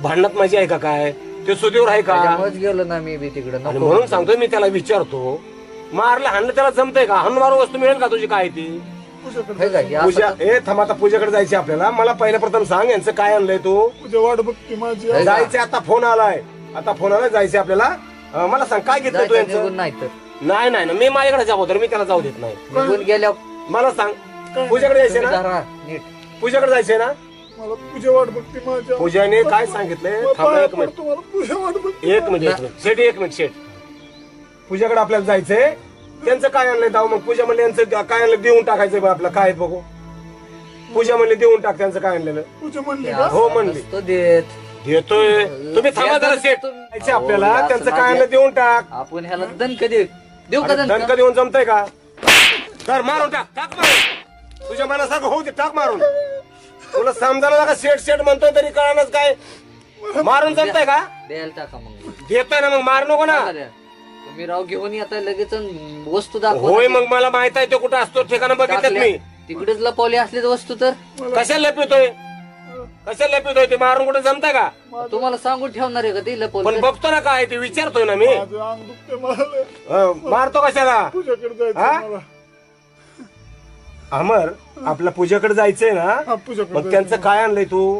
भांडणात माझी आहे का काय ते सुदेवर आहे का. गेलो ना मी बी तिकडे. आणि म्हणून सांगतोय मी त्याला विचारतो. मारलं हाणलं त्याला जमतंय का. हाणून मारून वस्तू मिळेल का तुझी काय ती. पूजा हे थांब आता पूजेकडे जायची आपल्याला. मला पहिल्या प्रथम सांग यांचं काय आणलंय तू. पूजा वाट बघते माझी. जायचंय आता फोन आलाय जायचंय आपल्याला. मला सांग काय घेतलं तू यांचं. नाही तर नाही नाही मी माझ्याकडे जाऊ तर मी त्याला जाऊ देत नाही. निघून गेल्या मला सांग पूजाकडे जायचंय ना. नीट पूजाकडे जायचंय ना. मला पूजा वाट बघते माझ्या. पूजाने काय सांगितलंय थांबा एक मिनिट. तुम्हाला पूजा वाट बघते. एक मिनिट शेट पूजाकडे आपल्याला जायचंय. त्यांचं काय आणलंय जाऊ मग. पूजा म्हणले यांचं काय आणलं देऊन टाकायचंय बा आपलं काय बघू. पूजा म्हणले देऊन टाक त्यांचं काय आणलेलं. पूजा म्हणली हो म्हणली तो देत देतोय. तुम्ही थांबा जरा सेट आपल्याला त्यांचं काय आणलं देऊन टाक. आपण ह्याला दणक देऊ का दणका देऊन जमतंय का. तर मारून टाक मारून तुझ्या मनासारखं होऊ दे टाक मारून. तुला समजायला लागा शेट म्हणतोय तरी कळानच काय मारून जमताय का? द्यायला टाका मग. देतोय ना, मग मार नको ना. तुम्ही राव घेऊन येताय लगेच आणि वस्तू दाखवा. होय, मग मला माहित आहे तो कुठं असतो, ठिकाण बघितलं मी. तिकडेच लपवली असली वस्तू तर कशाला लपितोय, कशाला लपितोय? ते मारून कुठे जमताय का? तुम्हाला सांगून ठेवणार आहे का ते लपवली? पण बघतो ना काय ते, विचारतोय ना मी. माझं अंग दुखते मला. मारतो कशाला? तुझ्याकडे जायचं हा? मला. अमर, आपल्या पूजाकडे जायचंय ना, हा, पूजाकडे मग जायचं. त्यांचं काय आणलंय तू?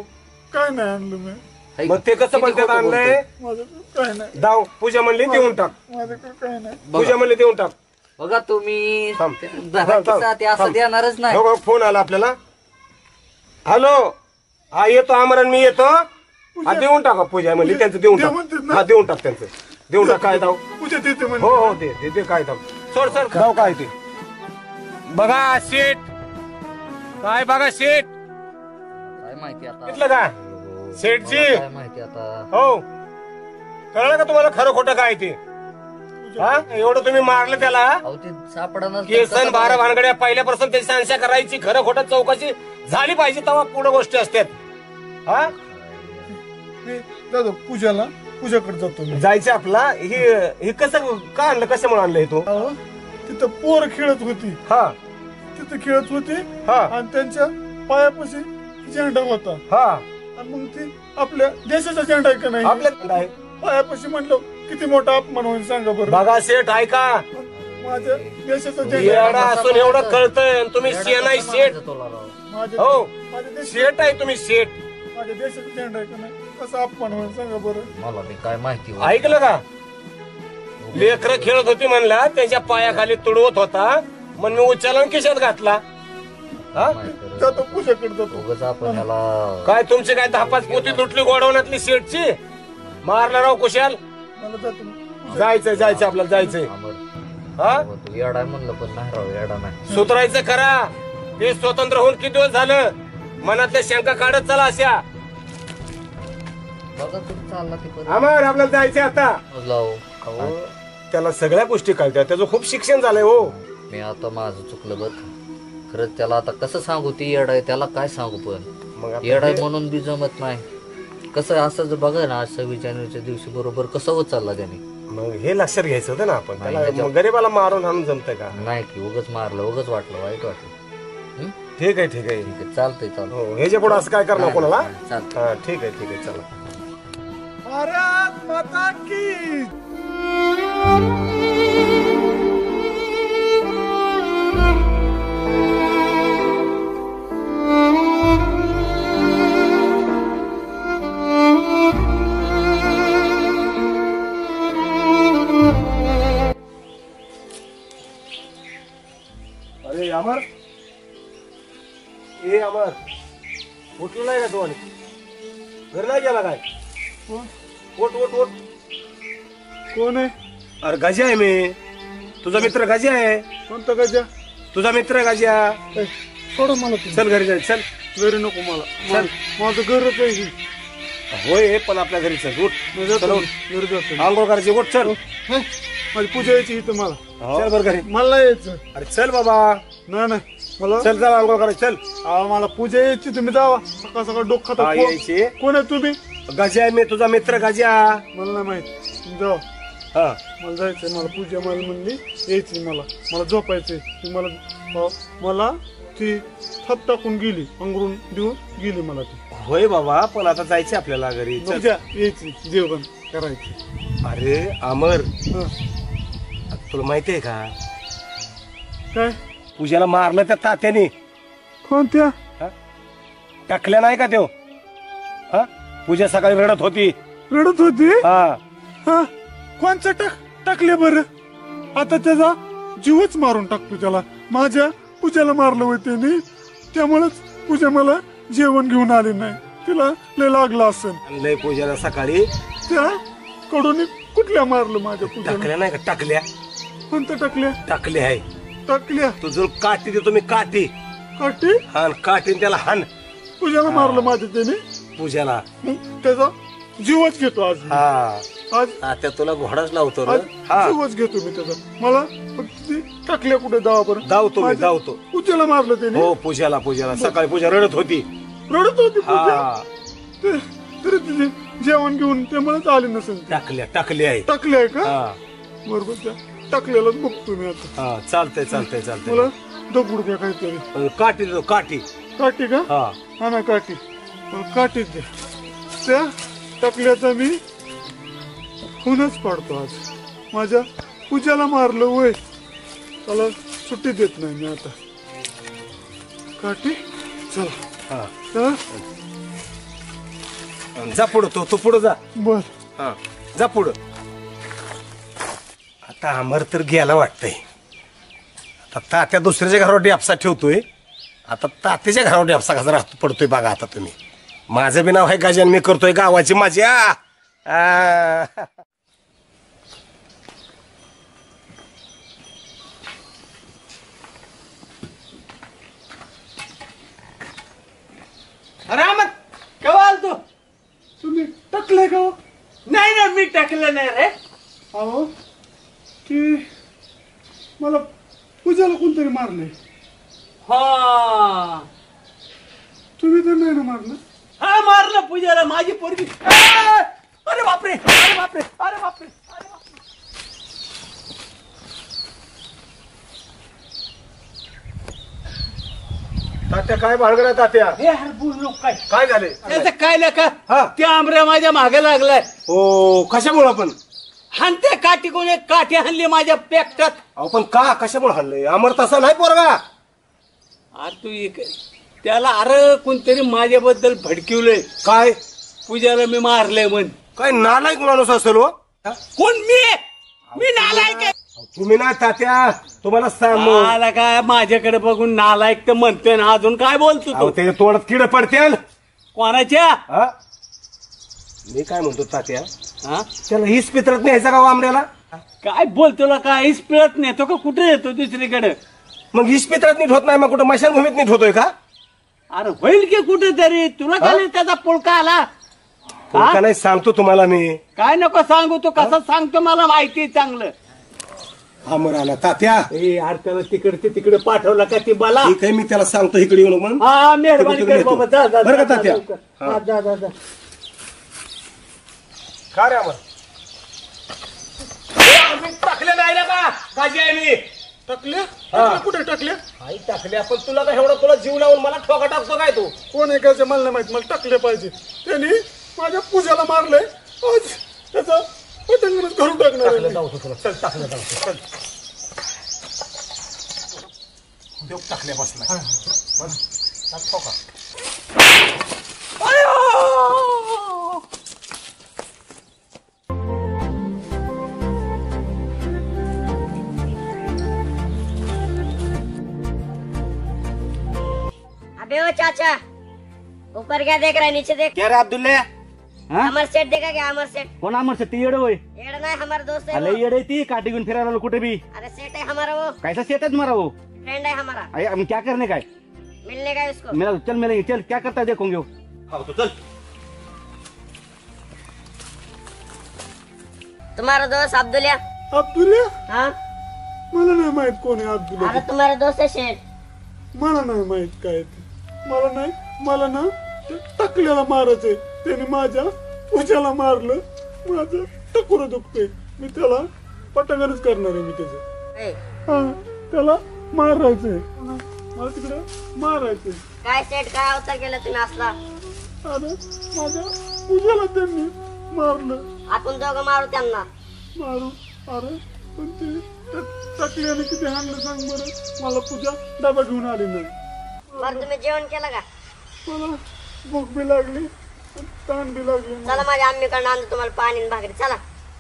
काय नाही आणलं मी. मग ते कसं म्हणतात आणलंय? माझ्याकडे काय नाही. दाव पूजा म्हणली देऊन टाक. माझ्याकडे काय नाही. पूजा म्हणली देऊन टाक. बघा तुम्ही थांब. ते असं देणारच नाही. हो, फोन आला आपल्याला. हॅलो, हा येतो अमर आणि मी येतो. हा देऊन टाका पूजा म्हणली, त्यांचं देऊन टाक. हा देऊन टाक त्यांचं, देऊन टाक. काय दाव? पूजा देते म्हणजे. हो हो, दे काय दाव. सोड सर दाव काय ते बघा. शेट काय बघा, शेट काय माहिती आता, घेतलं का शेटची? काय माहिती आता. हो, कळलं का तुम्हाला खरं खोटं काय ते? हा, एवढं तुम्ही मारलं त्याला. अहो ते सापडा केसन 12 भानगड्या पहिल्यापासून त्याची संशय करायची, खरं खोटं चौकशी झाली पाहिजे, तेव्हा पुढे गोष्टी असतात. हा, मी जातो पूजाला, पूजाकडे जातो मी. जायचं आपला. हे कसं का आणलं, कशामुळे आणलं हे तो? अहो, तिथं पोर खेळत होती. हा, तिथं खेळत होती. हा, आणि त्यांच्या पायापाशी झेंडा होता. हा, आणि मग ती आपल्या देशाचा झेंडा आहे का नाही, आपल्या पायापाशी म्हणलं किती मोठा अपमान होईल सांगा बरं. बघा शेठ, ऐका, माझ्या देशाचा झेंडा एवढा असून एवढं कळतंय, तुम्ही शेण आहे शेठ. माझ्या हो, माझ्या देश- शेठ आहे तुम्ही, शेठ. माझ्या देशाचा झेंडा आहे का नाही, कसा अपमान होईल सांगा बरं. मला ते काय माहिती हो. ऐकलं का? लेकरं खेळत होती म्हणला, त्यांच्या पायाखाली तुडवत होता, म्हणून मी उचलून खिशात घातला. हा, जातो पूजाकडे जातो. उगाच आपण ह्याला काय तुमची काय 10-5 पोती तुटली गोडवण्यातली शेठची? मारला राव कुशाल. मला जातो. जायचंय आपल्याला जायचंय. हा, तू येडा म्हणलं पण नाही राव, येडा नाही. सुधारायचं करा. ते स्वतंत्र होऊन किती दिवस झालं, मनातल्या शंका काढत चला अशा. बघा तुम्ही चालला ते परत. अमर, आपल्याला जायचंय आता. लाव. त्याला सगळ्या गोष्टी कळतात, त्याचं खूप शिक्षण झालंय. हो, मी आता माझं चुकलं बघ. खरंच त्याला आता कसं सांगू, ती येड आहे, त्याला काय सांगू. पण मग येड आहे म्हणून बी जमत नाही. कसं असं बघा ना, आज 26 जानेवारीच्या दिवशी बरोबर कसं होत चालला त्याने. मग हे लक्षात घ्यायचं होतं ना आपण. त्याला मग गरीबाला मारून आणून जमतंय का? नाही की उगाच मारलं, उगाच वाटलं, वाईट वाटलं. ठीक आहे, ठीक आहे, ठीक आहे, चालतंय चालतंय. हो, ह्याच्या पुढे असं काय करणार कोणाला? चालतंय. हा, ठीक आहे, चला. भारत माता की. अरे अमर, ए अमर, उठलो नाही का तू? आणि घर नाही गेला काय? ओट. कोण आहे? अरे गजा आहे मी, तुझा मित्र गजा आहे. कोणता गजा? तुझा मित्र गजा. सोडा मला तुम्ही. चल घरी जाय, चल. घरी नको मला. चल. माझं घरच आहे. होय, पण आपल्या घरी चल. उठ, चल, उठ. घरी जातो. आंघोळ करायची, उठ, चल. माझी पूजा यायची इथं मला. चल बरं घरी. मला यायचं. अरे चल बाबा. नाही मला चल आंघोळ करायची, चल. मला पूजा यायची, तुम्ही जावा. सकाळ डोकं खाता. यायची. कोण आहे तुम्ही? गजा आहे मी, तुझा मित्र गजा. मला नाही माहित, तुम्ही जावा. हा, मला जायचंय. मला पूजा मला म्हणली यायची, मला झोपायचंय. ती मला ती थप टाकून गेली, अंगरून देऊन गेली मला ती. होय बाबा, पण आता जायचे आपल्याला घरी. पूजा यायची, जेवण करायची. अरे अमर, तुला माहितीये का काय? पूजाला मारलं त्या तात्याने. कोणत्या? टाकल्या नाही का त्यो? हा, पूजा सकाळी रडत होती. रडत होती? हा. कोणचं टाकले बरं? आता त्याचा जीवच मारून टाकतो त्याला. माझ्या पूजाला मारलं होते, त्यामुळेच पूजा मला जेवण घेऊन आले नाही. तिला लय लागला असेल. लय पूजाला सकाळी त्या कडून कुठल्या मारलं माझ्या पूजाला? टाकल्या नाही का? टाकल्या. कोणत्या टाकल्या? टाकल्या आहे. टाकल्या. तू जर काठी देतो मी, काठी. काठी? हान, काठी त्याला हान. पूजाला मारलं माझ्या त्याने. पूजाला त्याचा जीवच घेतो आज. आज त्या तुला घोडाच लावतो. जीवच घेतो मी त्याचा. मला फक्त टाकल्या कुठे जावा बरं. धावतो. पूजेला मारलं त्याने. हो, पूजाला सकाळी पूजा रडत होती. रडत होती पूजा. तरी तिची जेवण घेऊन त्यामुळेच आले नसेल. टाकली आहे. टाकली आहे का? हा बरोबर त्या टाकलेलाच बघतो मी आता. हा चालतंय मला दगड द्या काहीतरी. काठी देतो काठी. काठी का? हा ना काठी. काठीच द्या. त्या टाकल्याचा मी खूनच पाडतो आज. माझ्या पूजाला मारलं वय, त्याला सुट्टी देत नाही मी आता. काठी चला. चला जा पुढं. तू पुढं जा. बर. हा जा पुढं. आता अमर तर गेला वाटतंय. आता तात्या दुसऱ्याच्या घरावर डॅपसा ठेवतोय. आता तात्याच्या घरावर डॅपसा कसा राहतो पडतोय बघा आता तुम्ही. माझं बी नाव आहे गजान, मी करतोय गावाची मजा. रामत केव्हा आल तू? तुम्ही टाकले का? नाही ना मी टाकलं नाही रे. अहो की मला पूजाला कोणतरी मारले. हा तुम्ही तर नाही ना मारलं? हा मारलं पूजाला माझी पोरगी. अरे बापरे अरे बापरे अरे बापरे. तात्या काय भानगड तात्या? काय झाले? त्याचं काय नका. त्या आंबऱ्या माझ्या मागे लागलाय. हो कशामुळे आपण हानते काठी कोणी काठी हाणली माझ्या पेकटात. अहो पण का कशामुळे हल्लंय? अमर तसा नाही पोरगा. अरे तू त्याला अरे कोणतरी माझ्याबद्दल भडकिवलंय. काय? पूजाला मी मारलंय म्हण. काय नालायक माणूस असेल हो. कोण मी नालायक आहे? तुम्ही ना तात्या तुम्हाला सांग मला काय माझ्याकडे बघून नालायक तर म्हणतोय ना. अजून काय बोलतो तू? त्याच्या तोंडात किड पडतील. कोणाच्या? मी काय म्हणतो तात्या, त्याला हीच पित्रात न्यायचा का आमऱ्याला? काय बोलतो काय हीच पिळत नेतो का कुठे येतो दुसरीकडे? मग हीच पित्रात नीट होत नाही, मग कुठं मशानभूमीत नीट होतोय का? अरे होईल की कुठे तरी. तुला काय त्याचा पुळका आला? का नाही सांगतो तुम्हाला मी. काय नको सांगू, तू कसं सांगतो मला माहिती चांगलं. अमर आला तात्या. यार त्याला तिकडचे तिकडे पाठवला का ती मला? ठीक आहे मी त्याला सांगतो इकडे येऊ म्हणून. हा मेहरबानी कर बाबा. जा जा बरं का तात्या? जा जा जा. का रे अमर? टाकले नाही ना का? काजी आहे मी. टाकले? कुठे टाकले? आई टाकले. आपण तुला काय एवढा तुला जीव लावून मला ठोका टाकतो काय तू? कोण आहे का मला नाही माहित. मला टाकले पाहिजे. त्यांनी माझ्या पूजाला मारलंय. आज त्याचा पतंगच घरून टाकणार आहे. चल टाकलं जाऊ. चल देव टाकल्या बसला. ठोका. अबे ओ चाचा, ऊपर क्या देख रहा है? नीचे देख. क्या रे अब्दुल्ला? अमर सेठ देखा क्या? अमर सेठ. कोण अमर सेठ? ती येडं होय. येड़ा नहीं, हमारा दोस्त है अरे वो. येडे ती काठी घेऊन फिरायला कुठे भी. अरे सेठ है हमारा वो. कैसा सेठ है तुम्हारा वो? फ्रेंड है हमारा. अरे हम क्या करने का है? मिलने का है उसको. मेरा चल मिलेंगे. चल क्या करता है देखोगे. हाँ तो चल. तुम्हारा दोस्त अब्दुल्ला. अब्दुल्ला? हाँ मला नाही माहित कोण आहे अब्दुल्ला. अरे तुम्हारा दोस्त है शेठ. मला नाही माहित काय ते. मला ना टाकल्याला मारायचंय. त्याने माझ्या पूजाला मारलं. माझं टकुर दुखतंय. मी त्याला पटंगणच करणार आहे. मी त्याचं त्याला मारायचंय. मला तिकडे मारायचंय. काय सेठ काय अवतार केलं तुम्ही असला? अरे माझ्या पूजाला त्यांनी मारलं. आपण दोघं मारू त्यांना. मारू. अरे पण ते टाकल्याने किती हाणलं सांग बरं. मला पूजा डबा घेऊन आली नाही. बरं तुम्ही जेवण केलं का? मला भूक बी लागली, ताण बी लागली. चला माझ्या आम्हीकडनं आणतो तुम्हाला पाणी आणि भाकरी. चला.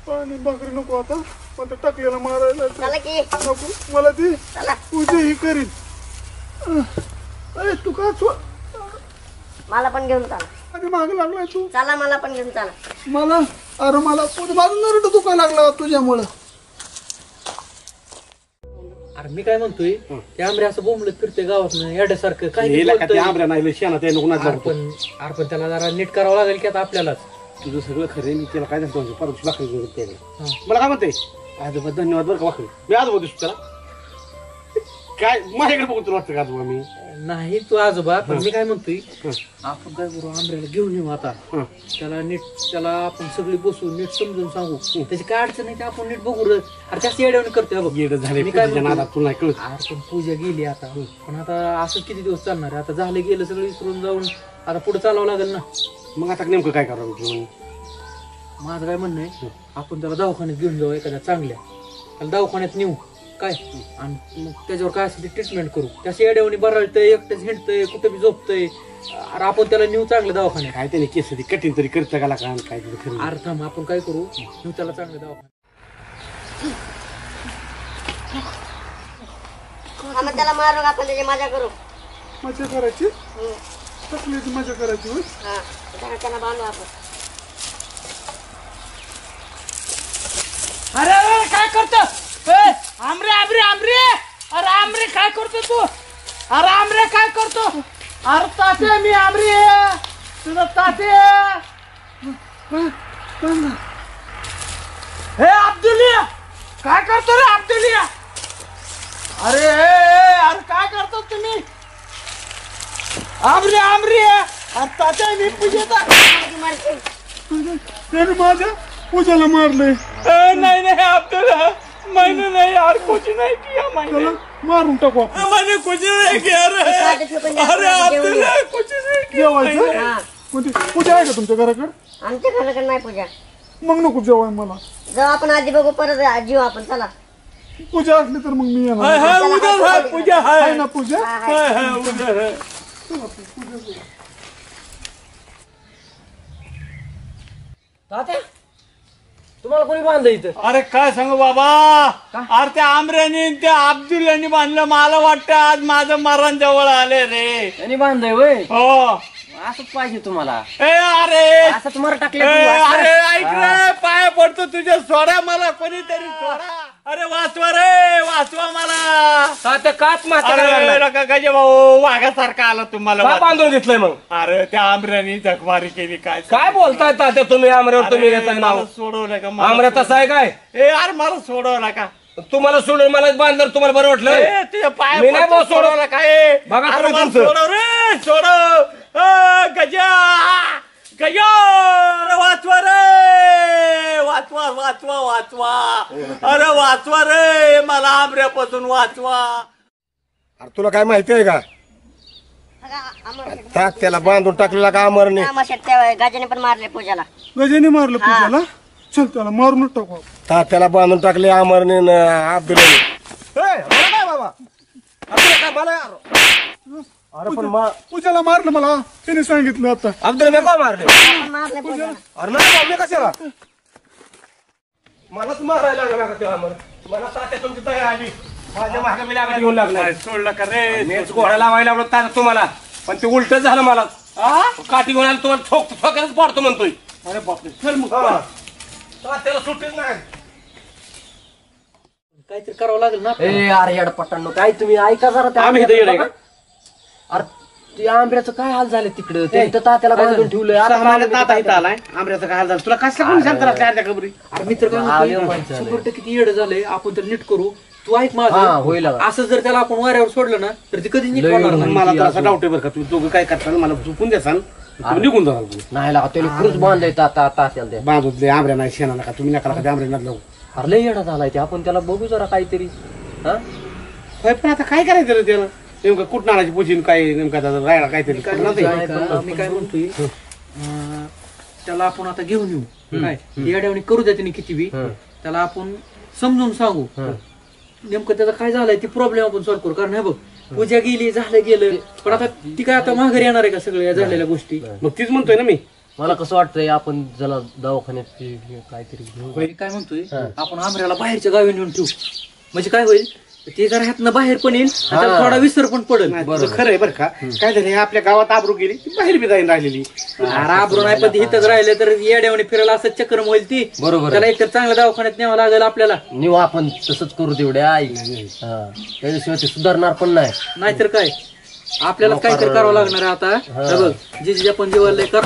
पाणी भाकरी नको आता. पण टाकलेला मारायला चला की. नको मला ती. चला. पूजा ही करीन. अरे तू का मला पण घेऊन चला. आणि मागे लागलाय तू. चला मला पण घेऊन चला. मला अरे मला माझं नरड दुखायला लागला तुझ्यामुळं. अरे मी काय म्हणतोय, ते आंबऱ्या असं बोंबलत फिरतोय गावात याड्यासारखं काय आंबऱ्या नाही शेणात पण त्याला जरा नीट करावं लागेल की आता आपल्यालाच. तुझं सगळं खरं. मी त्याला काय सांगतो परत भाकरी मला काय म्हणते. आजोबा धन्यवाद बरं का भाकरी. मी आजोबा दिसतो त्याला. काय माझ्याकडे बघून तुला वाटतं का आजोबा मी? नाही तू आजोबा पण मी काय म्हणतोय आपण काय करू आंब्याला घेऊन येऊ आता त्याला नीट त्याला आपण सगळी बसू नीट समजून सांगू त्याची काय अडचण नाही ते आपण नीट बघू अरे जास्त येड्यावणी करतोय बघ येड झाले मी काय तुला कळत अरे पण पूजा गेली आता पण आता असं किती दिवस चालणार आहे आता झालं गेलं सगळं विसरून जाऊन आता पुढे चालावं लागेल ना मग आता नेमकं काय करावं माझं काय म्हणणं आहे आपण त्याला दवाखान्यात घेऊन जाऊ एखाद्या चांगल्या त्याला दवाखान्यात नेऊ काय आणि मग त्याच्यावर काय असेल ते ट्रीटमेंट करू त्याच्या येड्यावणी बरळतंय एकटंच हिंडतंय कुठं बी झोपतंय अरे आपण त्याला नेऊ चांगलं दवाखान्यात काय त्याने केस कठीण तरी करतं का काय अरे थांब आपण काय करू नेऊ त्याला चांगलं दवाखान्यात त्याला मारू आपण त्याची मजा करू मजा करायची कसली मजा करायची त्याला बांधू आपण अरे काय करतो आमरे आमरे आमरे अरे आमरे काय करतो तू अरे आमरे काय करतो अरे ताते मी आमरे तुझं ताते हे अब्दुलिया काय करतो रे अब्दुलिया अरे अरे काय करतो तुम्ही आमरे आमरे अरे ताते मी पूजेचा त्याने माझ्या पूजाला मारले नहीं नहीं अब्दुल्ला मैंने नहीं यार कुछ नहीं किया मैंने मारून टाकू मैंने कुछ नहीं किया अरे अब्दुल्ला कुछ नहीं किया कोणती पूजा आहे का तुमच्या घराकडे आमच्या घराकडे नाही पूजा मग नको जेवाय मला जाऊ आपण आधी बघू परत जीव आपण चला पूजा असली तर मग मी येणार उधर है पूजा है ना पूजा उधर है तुम्हाला कोणी बांधलं इथं अरे काय सांगू बाबा अरे त्या आमऱ्याने त्या अब्दुल्लानी बांधलं मला वाटतं आज माझं मरण जवळ आले रे त्यांनी बांधलंय वय हो असंच पाहिजे तुम्हाला ए अरे असं तुम्हाला टाकले अरे ऐक रे पाया पडतो तुझ्या सोडा मला कोणीतरी सोडा अरे वाचवा रे वाचवा मला काच अरे गजे भाऊ वाघासारखा आला तुम्हाला बांधून घेतलंय मग अरे त्या आमऱ्याने जखमारी केली काय काय बोलताय तात्या तुम्ही आमऱ्यावर तुम्ही घेताय नाव सोडवलं का आमऱ्या तसं आहे काय ए यार मला सोडवला का तुम्हाला सोडून मला बांधलं तुम्हाला बरं वाटलं तुझ्या पाया मी नाही पडतो, भाऊ सोडवलं सोडवला काय बघा अरे तुम्ही मला तुमचं. सोडव रे सोडव गजा गजा अरे वाचवा रे वाचवा वाचवा वाचवा अरे वाचवा रे मला आमऱ्यापासून वाचवा अरे तुला काय माहिती आहे का टाक त्याला बांधून टाकलेला का अमरने गाजाने पण मारले पूजाला गजाने मारलं पूजाला चल त्याला मारूनच टाकू त्याला बांधून टाकले अमरने अब्दुल्लाने काय बाबा काय मला अरे पण पूजाला मारलं मला त्याने सांगितलं आता अब्दुल्ला का मारले मारले पूजाला अरे नाही बाबा कशाला मलाच मारायला लागला का तेव्हा मला तात्या तुमची तयार आली माझ्या मागे मी लागला घेऊन लागला सोडलं का रे मीच घोडा लावायला लागलो तात्या तुम्हाला पण ते उलट झालं मला काठी घेऊन आला तुम्हाला ठोकच पाडतो म्हणतोय अरे बापरे चल मग तात्याला सुट्टीच नाही काहीतरी करावं लागेल ना ए अरे येड पट्टांनो काय तुम्ही ऐका जरा त्या आम्ही इथं येडे का? अरे ते आंब्याचं काय हाल झाले तिकडं त्यांनी तर तात्याला बांधून ठेवलंय आता ताता इथं आलाय आमऱ्याचं काय हाल झालं तुला कसं कोणी सांगता अर्ध्या खबरी अरे मित्र काय म्हणतोय 100% किती येड झालंय आपण तर नीट करू तू ऐक माझं होईल असं जर त्याला आपण वाऱ्यावर सोडलं ना तर ते कधी नीट होणार नाही मला तर असं डाऊट आहे बरं का तुम्ही दोघं काय करताल मला झोपून द्याल तुम्ही निघून जाणार नाही लागा त्याला खरंच बांधलंय तात्याला ते बांधूतले आमऱ्या नाही शेणा नका तुम्ही नका का आमऱ्या नका अरे लय येडा झालाय ते आपण त्याला बघू जरा काहीतरी हा होय पण आता काय करायचं रे त्याला नेमकं कुटणाराची पुजीन काय नेमका रायला काहीतरी मी काय म्हणतोय त्याला आपण आता घेऊन येऊ काय येड्यावणी करू द्या त्याने किती बी त्याला आपण समजून सांगू नेमकं त्याचा काय झालंय ती प्रॉब्लेम आपण सॉल्व्ह करू कारण हे बघ पूजा गेली झालं गेलं पण आता ती काय आता माघारी येणार आहे का सगळ्या झालेल्या गोष्टी मग तीच म्हणतोय ना मी मला कसं वाटतंय आपण जरा दवाखान्यात काहीतरी घेऊ मी काय म्हणतोय आपण आमऱ्याला बाहेरच्या गावी नेऊन ठेवू म्हणजे काय होईल ते जरा ह्यातनं बाहेर पण येईल आणि त्याला थोडा विसर पण पडेल खरं आहे बरं का काय झालं आपल्या गावात आबरू गेली ती बाहेर बी जाईन राहिलेली आबरू नाही पण इथंच राहिले तर येड्यावणी फिरायला असं चक्कर होईल ती बरोबर त्याला एकतर चांगल्या दवाखान्यात न्यावं लागेल आपल्याला निव आपण तसंच करू तेवढ्या आई त्याच्याशिवाय ते सुधारणार पण नाही नाहीतर काय आपल्याला काहीतरी करावं लागणार आहे आता बघ जे आपण जेवायला कर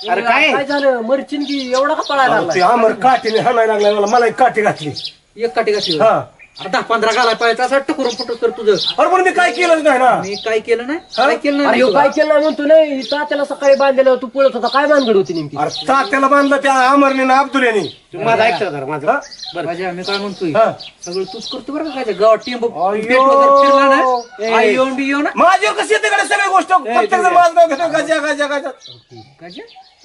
अरे काय झालं मरचिन की एवढा का पळायला लागला अमर काठीने हाणायला लागला मला एक काठी घातली एक काठी घातली हा 10-15 घालाय पाहिजे असं टकुरून फुटत कर तुझं. अरे पण मी काय केलंच नाही ना. मी काय केलं नाही, काय केलं अरे नाही ह्यो काय केलं नाही म्हणतो नाही. तात्याला सकाळी बांधलेलं तू पळत होता, काय भानगड होती नेमकी? अरे तात्याला बांधलं त्या अमरने ना अब्दुल यांनी. माझं ऐकतं जरा माझं. माझ्या मी काय म्हणतोय सगळं तूच करतो बरं का. काय गावात टेंबू फिरला ना आई येऊन बी येऊ ना माझ्यावर कशी येते कडे सगळी गोष्ट प्रत्येक जण माझं नाव घेतो गजा गजा गजा.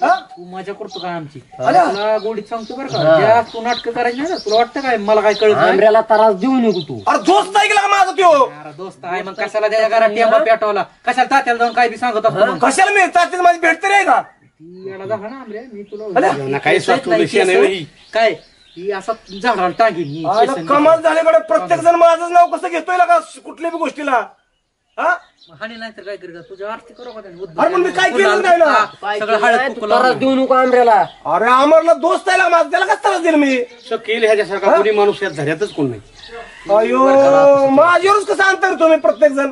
तू मजा करतो का आमची? तुला गोडीत सांगतो बरं का, ज्या तू नाटक करायची नाही ना, तुला वाटतं काय मला काय कळत नाही? आंब्र्याला त्रास देऊ नको तू. अरे दोस्त आहे का माझा त्यो? अरे दोस्त आहे मग कशाला त्याच्या घरात टेंबा पेटवला? कशाला तात्याला जाऊन काय बी सांगत असतो मग? कशाला मी तात्याला माझी भेट तरी आहे का? येडा झाला ना आंब्र्या, मी तुला काही स्वस्त काय ही असा झाडाला टांगीन. अरे कमाल झाल्याकडे प्रत्येक जण माझं नाव कसं घेतोय का कुठल्या बी गोष्टीला? हानी नाही तर काय करीत तुझ्या आरती करू का त्याने? अरे पण मी काय केलं नाही ना. सगळं हळद कुंकू त्रास देऊ नको आंब्र्याला. अरे अमरला दोस्त आहे ना माझा, त्याला कसं त्रास दिला मी? शकील ह्याच्यासारखा कोणी माणूस या झऱ्यातच कोण नाही. अयो माझ्यावरच कसं अंतर तुम्ही प्रत्येक जण?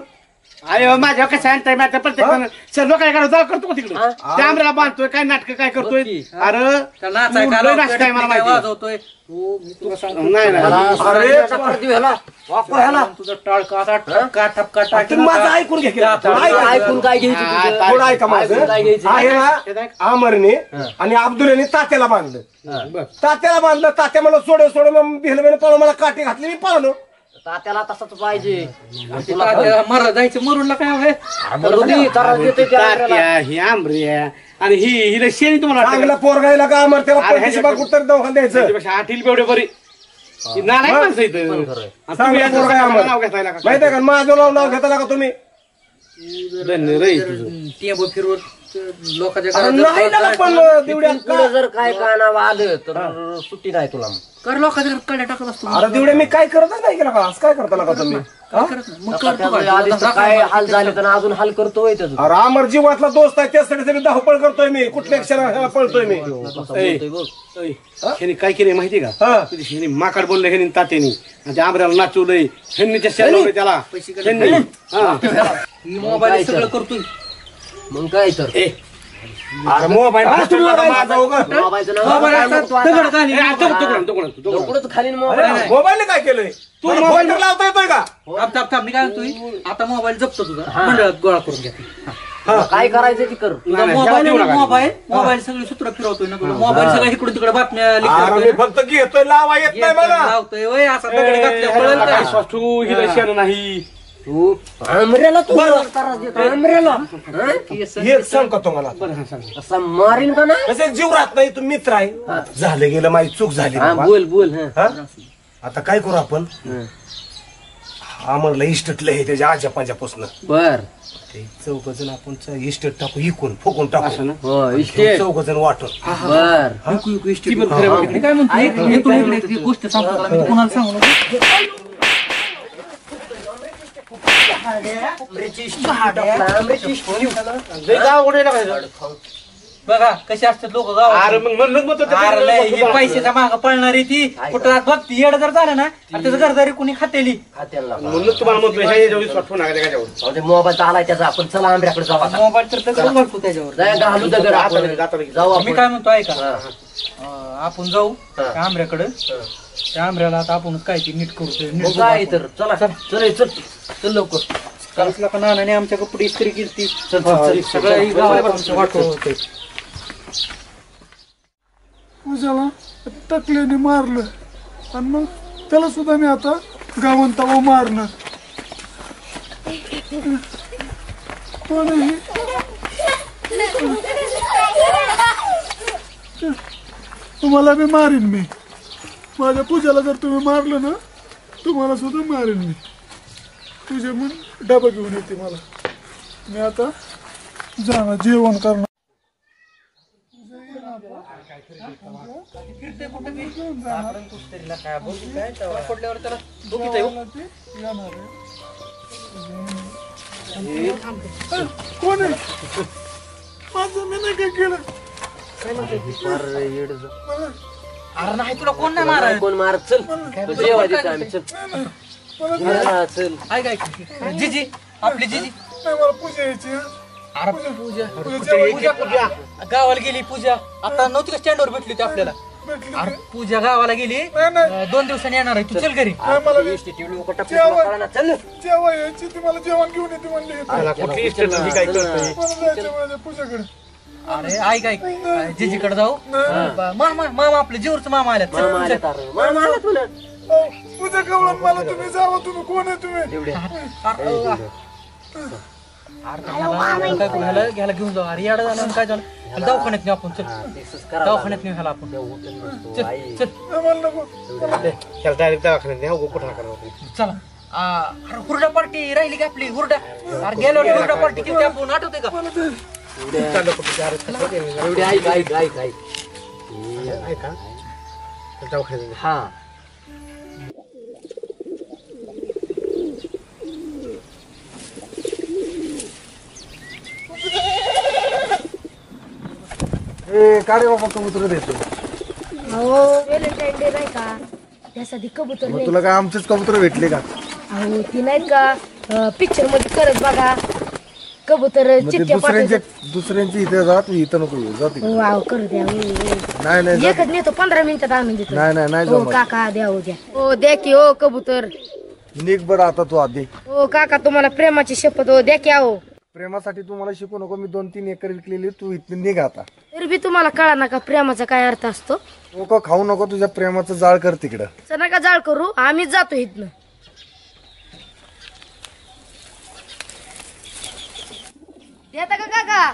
अरे माझ्या कसं आणताय माझ्या प्रत्येक सर्व काय करतो का तिकडे त्या आंब्याला बांधतोय काय नाटक काय करतोय? अरे नाचताय मला माहिती वाजवतोय नाही तुझं टाळका असा ठपका ठपका टाकी. माझं ऐकून घे. ऐकून काय घ्यायचं? थोडं ऐका माझं. आहे ना अमरने आणि अब्दुल यांनी तात्याला बांधलं. तात्याला बांधलं. तात्या मला सोड मग भिलं पळून मला काठी घातली, मी पळलो. तात्याला तसंच पाहिजे. मरा जायचं मरूनला काय हवंय? ही आंब्रिया आणि हिला शेणी तुम्हाला चांगला पोरगायला का अमर त्याला पैसे बघ कुठं दवाखान्यात द्यायचं. आठील बेवढे बरी नालायक माणसं इथं. चांगला पोरगा आहे अमर. नाव घेताय का माहिती आहे का माझं नाव घेताना का तुम्ही? टेंबो फिरवत लोकांच्या अरे नाही ना पण दिवड्या पुढे जर काय कानावर आलं तर सुट्टी नाही तुला. कर लोकांच्या घरात कडे टाकत असतो. अरे दिवड्या मी काय करतच नाही केला का? असं काय करता का तुम्ही? मग करतो आधीच तर काय हाल झाले तर अजून हाल करतोय त्याचं. अरे अमर जीवातला दोस्त आहे, त्यासाठी सगळी धावपळ करतोय मी. कुठल्या क्षणाला पळतोय मी? ह्यानी काय केलंय माहिती का? ह्यानी माकड बोललं ह्यानी तात्यानी आणि त्या आंब्याला नाचवलंय. ह्यांनी शेण त्याला मोबाईल सगळं करतोय. मग काय तर अरे मोबाईल खाली मोबाईल काय केलंय तू? मोबाईल लावता येतोय का? मी काय म्हणतोय आता मोबाईल जपतो तुझा मंडळात गोळा करून घ्या. काय करायचं ती कर. मोबाईल सगळे सूत्र फिरवतोय ना. मोबाईल सगळं इकडून तिकडे बातम्या मी फक्त घेतोय, लावा येत नाही मला. लावतोय वय असा दगड घातल्या तू हिला शेण नाही. तू आंब्र्याला तू त्रास देतो. आंब्र्याला हेच सांग का तुम्हाला? असा मारीन का नाही? कसे जीव राहत नाही. तू मित्र आहे. झालं गेलं माझी चूक झाली. बोल बोल. आता काय करू आपण? अमरला इस्टेटला हे त्याच्या आजा पाजापासून बर चौघ जण आपण इस्टेट टाकू, इकून फुकून टाकू. चौघ जण वाटून बर काय म्हणतो गोष्ट सांगतो कोणाला सांगू नको. बघा कशी असतात लोक गावात. पैशाच्या माग पळणारी ती कुठं बघती येड जर झालं ना त्याचं घरदारी कुणी खातेली. मोबाईल आलाय त्याचा. आपण चला आंब्र्याकडे जाऊ. मोबाईल तर घालतो त्याच्यावर. जाऊ. मी काय म्हणतो ऐका, आपण जाऊ त्या आंब्र्याकडे. त्या आंब्र्याला आता आपण काय ती नीट करू. काय तर चला चल चल लवकर. कालच का नानाने आमच्या कपडे इस्त्री केली. सगळं गावात वाटत पूजाला टकल्याने मारलं आणि मग त्याला सुद्धा मी आता गावंतावा मारणार. तुम्हाला मी मारीन. मी माझ्या पूजाला जर तुम्ही मारलं ना तुम्हाला सुद्धा मारीन मी. तुझे मन डबा घेऊन येते मला. मी आता जाणार जेवण करणार. कोण आहे? माझं मी नाही काय केलं. अरे नाही तुला कोण नाही मारा. कोण मारत? चल जेवा देतो आम्ही. चल काय जिजी आपली जिजी मला पूजा यायची. पूजा गावाला गेली. पूजा आता नव्हती का स्टँडवर भेटली होती आपल्याला. भेटली अरे पूजा गावाला गेली, 2 दिवसांनी येणार आहे. तू चल घरी. मला जेवण यायची ती, मला जेवण घेऊन येते म्हणली. पूजाकडे. अरे ऐक ऐक, जिजीकडे जाऊ. मामा आपले जीवरचं मामा आल्यात. पूजा कवळण मला तुम्ही जावं. तुम्ही कोण आहे तुम्ही? घ्यायला घेऊन जाऊ. अरे याडा झालं काय झालं, दवाखान्यात नेऊ आपण. चल दवाखान्यात नेऊ ह्याला आपण. चल डायरेक्ट दवाखान्यात न्या. कुठं चला. अरे हुरडा पार्टी राहिली का आपली? हुरडा. अरे गेलो हुरडा पार्टी किती आपण आठवते का? एवढे ऐक दवाखान्यात. हा काढे बाबा कबूतर देतो. व्हॅलेंटाईन डे नाही का, त्यासाठी कबूतर नाही. तुला काय आमचेच कबूतर भेटले का? अहो ती नाही का पिक्चर मध्ये करत बघा कबूतर चिठ्ठ्या दुसऱ्यांची इथे जा, तू इथं नको येऊ. जाते वाव करू द्या. नाही एकच नेतो 15 मिनिटात आणून देतो. नाही हो काका द्या. हो द्या. हो द्या की हो कबूतर. निघ बरं आता तू आधी. हो काका तुम्हाला प्रेमाची शपथ. हो द्या की. हो प्रेमासाठी तुम्हाला शिकू नको. मी 2-3 एकर विकलेली. तू इथून निघ आता. तरी बी तुम्हाला कळा ना का प्रेमाचा काय अर्थ असतो. नको खाऊ नको. तुझ्या प्रेमाचं जाळ कर तिकडं. नका जाळ करू, आम्हीच जातो इथनं. देता का काका?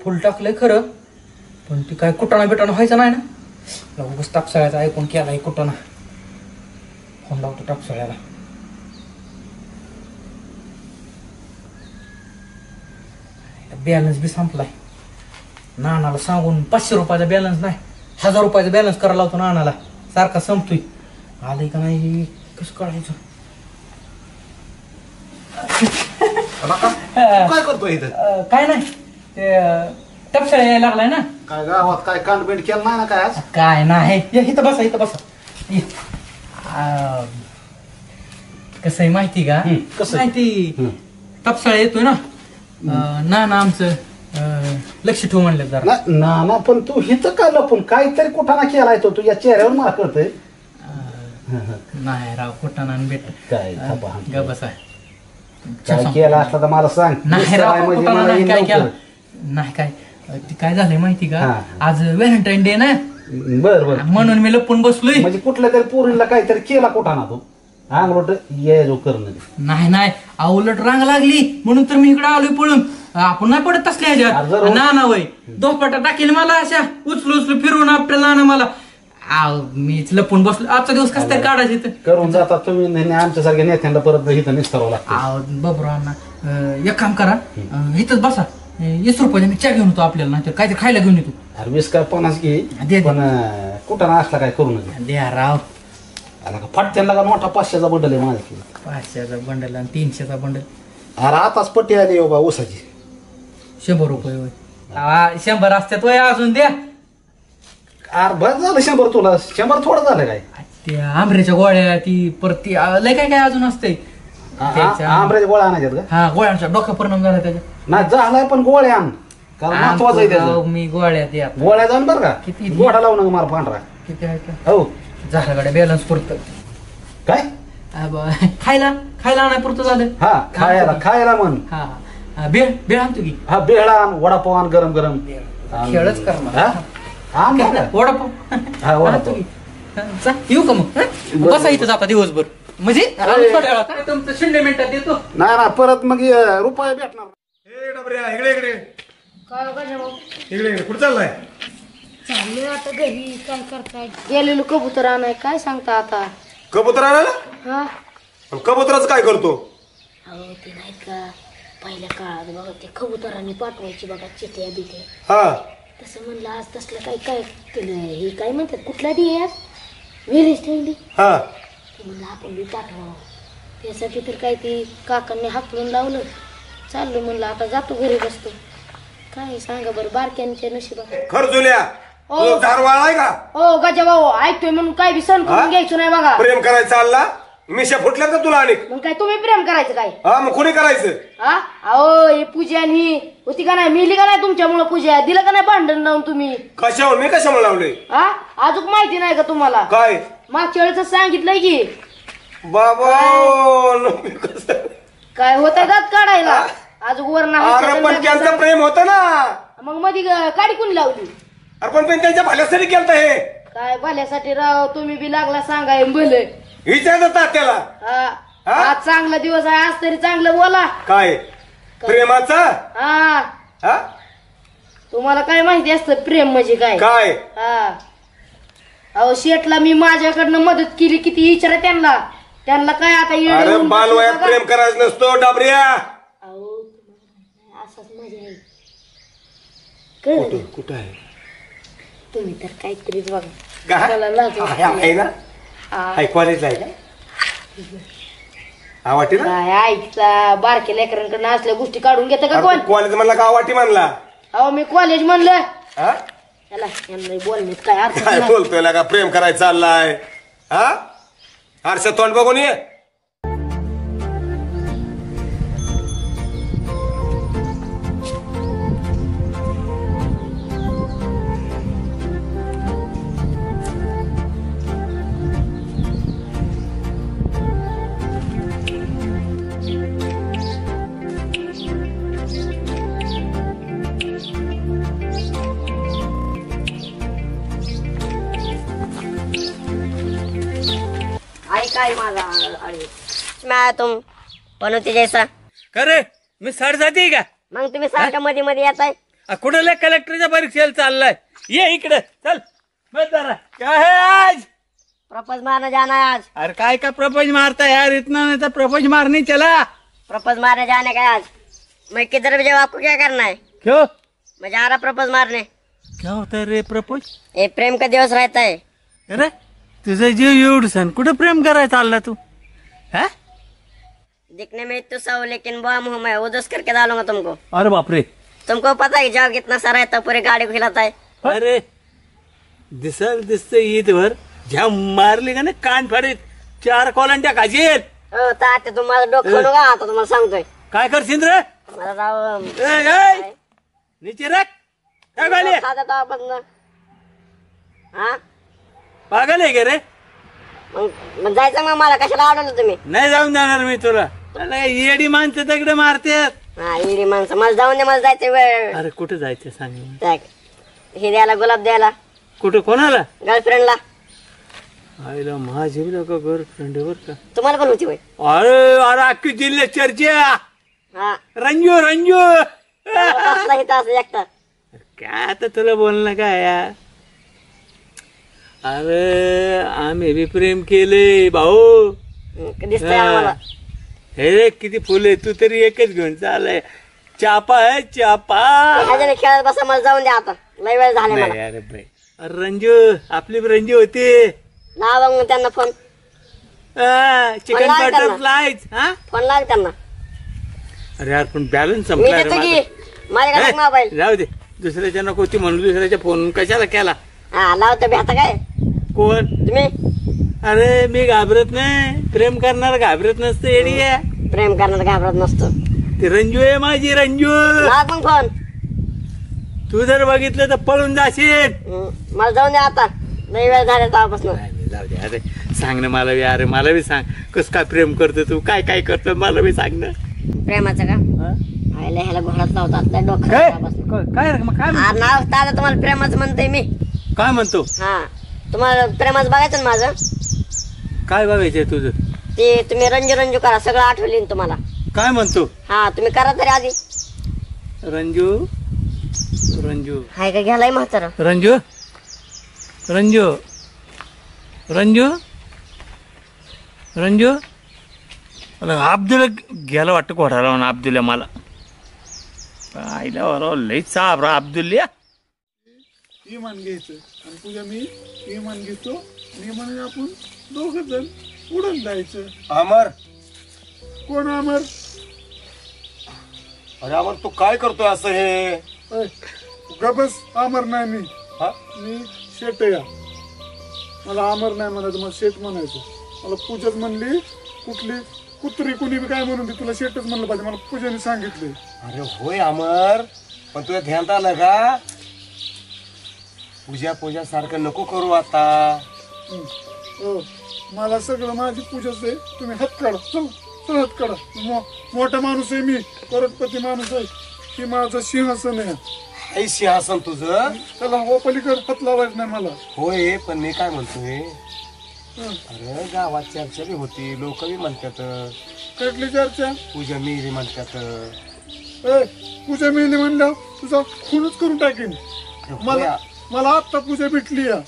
फुल टाकलंय खरं, पण ती काय कुटाणा बिटाणा व्हायचा नाही ना. उगाच टाकसाळ्याचा ऐकून केलाय कुटाणा. फोन लावतो टाकसाळ्याला. बॅलन्स बी संपलाय. नानाला सांगून 500 रुपयाचा बॅलन्स नाही, 1000 रुपयाचा बॅलन्स करायला लावतो नानाला. सारखा संपतोय. आलंय का नाही कसं कळायचं? काय करतोय इथं? काय नाही, ते टपसाळ्या यायला लागलाय ना. काय गावात काय कांडबेंड केलं नाही ना काय आज? काय नाही. इथं बसा इथं बसा. कसं आहे माहिती का? कसं माहिती, टपसाळ्या येतोय ना. नाना आमचं लक्ष ठेवू म्हणलं जरा. ना पण तू हिथं काय लपून काहीतरी कुठाना केलाय तो तुझ्या चेहऱ्यावर मला कळतंय. नाही राव कुठाना भेट काय ग बसा. काय केला असला तर मला सांग. नाही राव कुठाना नाही काय केलं नाही. काय ती काय झालंय माहिती का, आज व्हॅलेंटाईन डे ना. बर म्हणून मी लपून बसलोय. म्हणजे कुठल्या तरी पोरीला काहीतरी केला कुठाना तू अंगलोट ये जो करणं. नाही उलट रांग लागली म्हणून तर मी इकडे आलोय पळून. आपण नाही पडत तसल्या ह्याच्यात. ना वय दोपाटा टाकेल मला अशा उचलू फिरवून आपल्याला ना मला. मीच लपून बसलो. आजचा दिवस कस तरी काढायचं करून जातात तुम्ही. आमच्यासारख्या नेत्यांना परत इथं निस्तरावं लागतं. बाबूरावांना एक काम करा, इथंच बसा. 20 रुपयाचा मी चहा घेऊन येतो आपल्याला, नाही तर काहीतरी खायला घेऊन येतो. 20 काय 50 घे, पण कुठं असला काय करू नये. द्या राव. फाटत्याला का मोठा 500चा बंडल आहे माझ्या. 500चा बंडल आणि 300चा बंडल. अरे आताच पट्टी आली बाबा ऊसाची. 100 रुपये होय. 100 असतात वय अजून द्या. अरे बस झालं 100 तुला. 100 थोडं झालं काय? त्या आंब्याच्या गोळ्या ती परत ती लय काय काय अजून असते. आंब्याच्या गोळ्या आणायच्यात का? हा गोळ्यांचा डोक्या परिणाम झाला त्याच्या. नाही झालाय पण गोळ्या आण, कारण महत्वाचं आहे त्याचं. मी गोळ्या द्या. गोळ्या जाऊन बरं का. किती गोळा लावू नका मला पांढरा. किती आहे का? हो झाला गाड्या बॅलन्स पुरत. काय खायला नाही पुरतं झालं. हा खायला म्हण. हा बेळ आणतो की. हा बेळा आण, वडापाव आण गरम गरम. खेळच कर वडापाव. हा वडापाव. येऊ का मग? बसा इथं जाता दिवसभर म्हणजे तुमचं 0 मिनिटात देतो. नाही परत मग रुपये भेटणार. इकडे कुठं चाललाय? चाललोय आता घरी. काय करताय? गेलेलो कबूतर आणाय. काय सांगता आता? कबूतर आणायला? हा कबुतराचं काय करतो? अहो ते नाही का पहिल्या काळात बघा ते कबुतरांनी पाठवायची बघा चिठ्ठ्या बिठ्या. हा तसं म्हणलं आज तसलं काय केलं. हे काय म्हणतात कुठला डी आज व्हॅलेंटाईन. हा म्हणलं आपण बी पाठवा. त्यासाठी तर काय ती काकांनी हाकलून लावलं. चाललो म्हणलं आता जातो घरी बसतो. काय सांगा बरं बारक्यांच्या नशिबात. खरजुल्या दारवाळा आहे का? ओ गजा भाऊ ऐकतोय म्हणून काय बी सण करून घ्यायचं नाही बघा. प्रेम करायचं चालला मिशा फुटल्या का तुला अनेक? मग काय तुम्ही प्रेम करायचं काय? हा मग कोणी करायचं? हा अहो ही पूजा ही होती का नाही, मिली का नाही तुमच्यामुळे पूजा, दिलं का नाही भांडण लावून तुम्ही? कशावर? मी कशामुळे लावले? हा अजून माहिती नाही का तुम्हाला? काय मागच्या वेळेच सांगितलंय की बाबा काय होतंय दात काढायला अजून वर अरे पण त्यांचं प्रेम होतं ना. मग मध्ये काडी कुणी लावली? अरे पण त्यांच्या भल्यासाठी केलं हे. काय भल्यासाठी राव, तुम्ही बी लागला सांगाय भले विचारतात त्याला. आज चांगला दिवस आहे, आज तरी चांगलं बोला. काय प्रेमाचा? हा तुम्हाला काय माहिती असतं प्रेम म्हणजे काय? काय? हा अहो शेठला मी माझ्याकडनं मदत केली, किती विचारा त्यांना. त्यांना काय आता अरे बालवयात प्रेम करायचं नसतो डाबऱ्या. असाच मजा आहे. कळलं? कुठं आहे? तुम्ही तर काहीतरीच बघा. काय? मला लाज वाटते. आहे ना? हाय कॉलेजला आहे का? आवाटी ना? काय ऐकता बारक्या लेकरांकडनं असल्या गोष्टी काढून घेता का कोण? कॉलेज म्हणला का आवाटी म्हणला? अहो मी कॉलेज म्हणलं. हा? याला यांना बोलण्यात काय अर्थ काय नाही. बोलतोय का प्रेम करायचं चाललाय? हा आरसा तोंड बघून ये. काय माझा मैं तुम पनोती जैसा खरे मी सर जाते का? मग तुम्ही सारखं मध्ये मध्ये येताय. कुठल्या कलेक्टरच्या परीक्षेला चाललाय? ये इकडे चल. बस जरा काय है आज? प्रपोज मारने जाना है आज. अरे काय का प्रपोज मारता यार, इतना नहीं तो प्रपोज मारने चला. प्रपोज मारने जाने का आज. मैं किधर भी जाऊँ आपको क्या करना है? क्यों? मैं जा रहा प्रपोज मारने. क्या होता है रे प्रपोज? ये प्रेम का दिवस रहता है. अरे तुझं जीव एवढं सण कुठं प्रेम करायला चालला तू? है दिखने में तो सौ लेकिन बम हूँ मैं, उदस करके डालूंगा तुमको. अरे बापरे. तुमको पता है जाओ कितना सारा है, पूरी गाड़ी को खिलाता है. अरे दिसतंय ईदवर ज्या मारली का ना कान फाडीत 4 कोलंट्या खाजील. हो तात्या तुम्हाला डोकं खाऊ नका, आता तुम्हाला सांगतोय. काय करशील रे? मला राव नीचे रख. काय गाली हा पागल आहे का रे? मग जायचं मग, मला कशाला अडवलं तुम्ही? नाही जाऊन जाणार मी तुला. येडी माणसं दगड मारतात. हा येडी माणसं, मला जाऊन दे, मला जायचं वेळ. अरे कुठे जायचं सांग. हे द्यायला गुलाब द्यायला. कुठं कोणाला? गर्लफ्रेंडला. आईला माझी गर्लफ्रेंड बर का? तुम्हाला पण होती होय? अरे अरे अख्खी जिल्ह्यात चर्चा. हा रंजू रंजू एकटा. काय आता तुला बोलणं काय यार. अरे आम्ही बी प्रेम केले भाऊ. दिसतंय आम्हाला. हे किती फुले, तू तरी एकच घेऊन चालय. चापा आहे चापा. खेळत बसा, मला जाऊन द्या आता, लय वेळ झाला. नाही अरे बाई, रंजू आपली रंजू होती. लावा मग त्यांना फोन. चिकन बटरफ्लायच. हा फोन लाव त्यांना. अरे यार पण बॅलन्स मी देतो की माझ्याकडे मोबाईल. जाऊ दे, दुसऱ्याच्या नको ती म्हणून दुसऱ्याच्या फोन कशाला केला? हा लावतो बी आता. काय कोण तुम्ही? अरे मी घाबरत नाही, प्रेम करणार घाबरत नसतं. येडी आहे. प्रेम करणार घाबरत नसतो. ती रंजू आहे माझी रंजू. लाव मग फोन. तू जर बघितलं तर पळून जाशील. मला जाऊन द्या आता, लय वेळ झाला तेव्हापासून. जाऊ दे. अरे सांग ना मला बी. अरे मला बी सांग, कस काय प्रेम करतो तू, काय काय करतो मला बी सांग ना. प्रेमाचं का? आयला ह्याला घोडात लावतात डोकं. काय नाव दादा तुम्हाला प्रेमाचं म्हणतोय मी. काय म्हणतो? हा तुम्हाला प्रेमाचं बघायचं ना माझं. काय बघायचंय तुझं? ते तुम्ही रंजू रंजू करा, सगळं आठवलीन तुम्हाला. काय म्हणतो? हा तुम्ही करा तरी आधी. रंजू रंजू हाय का घ्यालाय म्हातारा. रंजू रंजू रंजू रंजू अब्दुल गेला वाटतं घोडाला म्हणून. अब्दुल्ला मला आईला बरोबर लई चाप रा अब्दुल्ल्या. इमान घ्यायचं आणि तुझ्या मी इमान घेतो आणि म्हणजे आपण दोघं जण उडून जायचं. अमर कोण अमर? अरे अमर तू काय करतोय असं? हे गबस अमर नाही मी. मी शेट या. मला अमर नाही म्हणायचं, मला शेट म्हणायचं. मला पूजाच म्हणली कुठली कुत्री कुणी बी काय म्हणून तुला शेटच म्हणलं पाहिजे मला पूजाने सांगितले. अरे होय अमर पण तुझ्या ध्यानात आलं का पूजा सारखं नको करू आता. हो मला सगळं माझी पूजाच आहे तुम्ही हात काढा चल हात काढा. मोठा माणूस आहे मी करोडपती माणूस आहे की माझं सिंहासन आहे. हे सिंहासन तुझं त्याला हो पलीकडे हात लावायचं नाही मला. होय पण मी काय म्हणतोय अरे गावात चर्चा बी होती लोक बी म्हणतात. कुठली चर्चा? पूजा मिली म्हणतात. पूजा मिली म्हणल्या तुझा खूनच करून टाकेन. मला आत्ता पूजा भेटली या.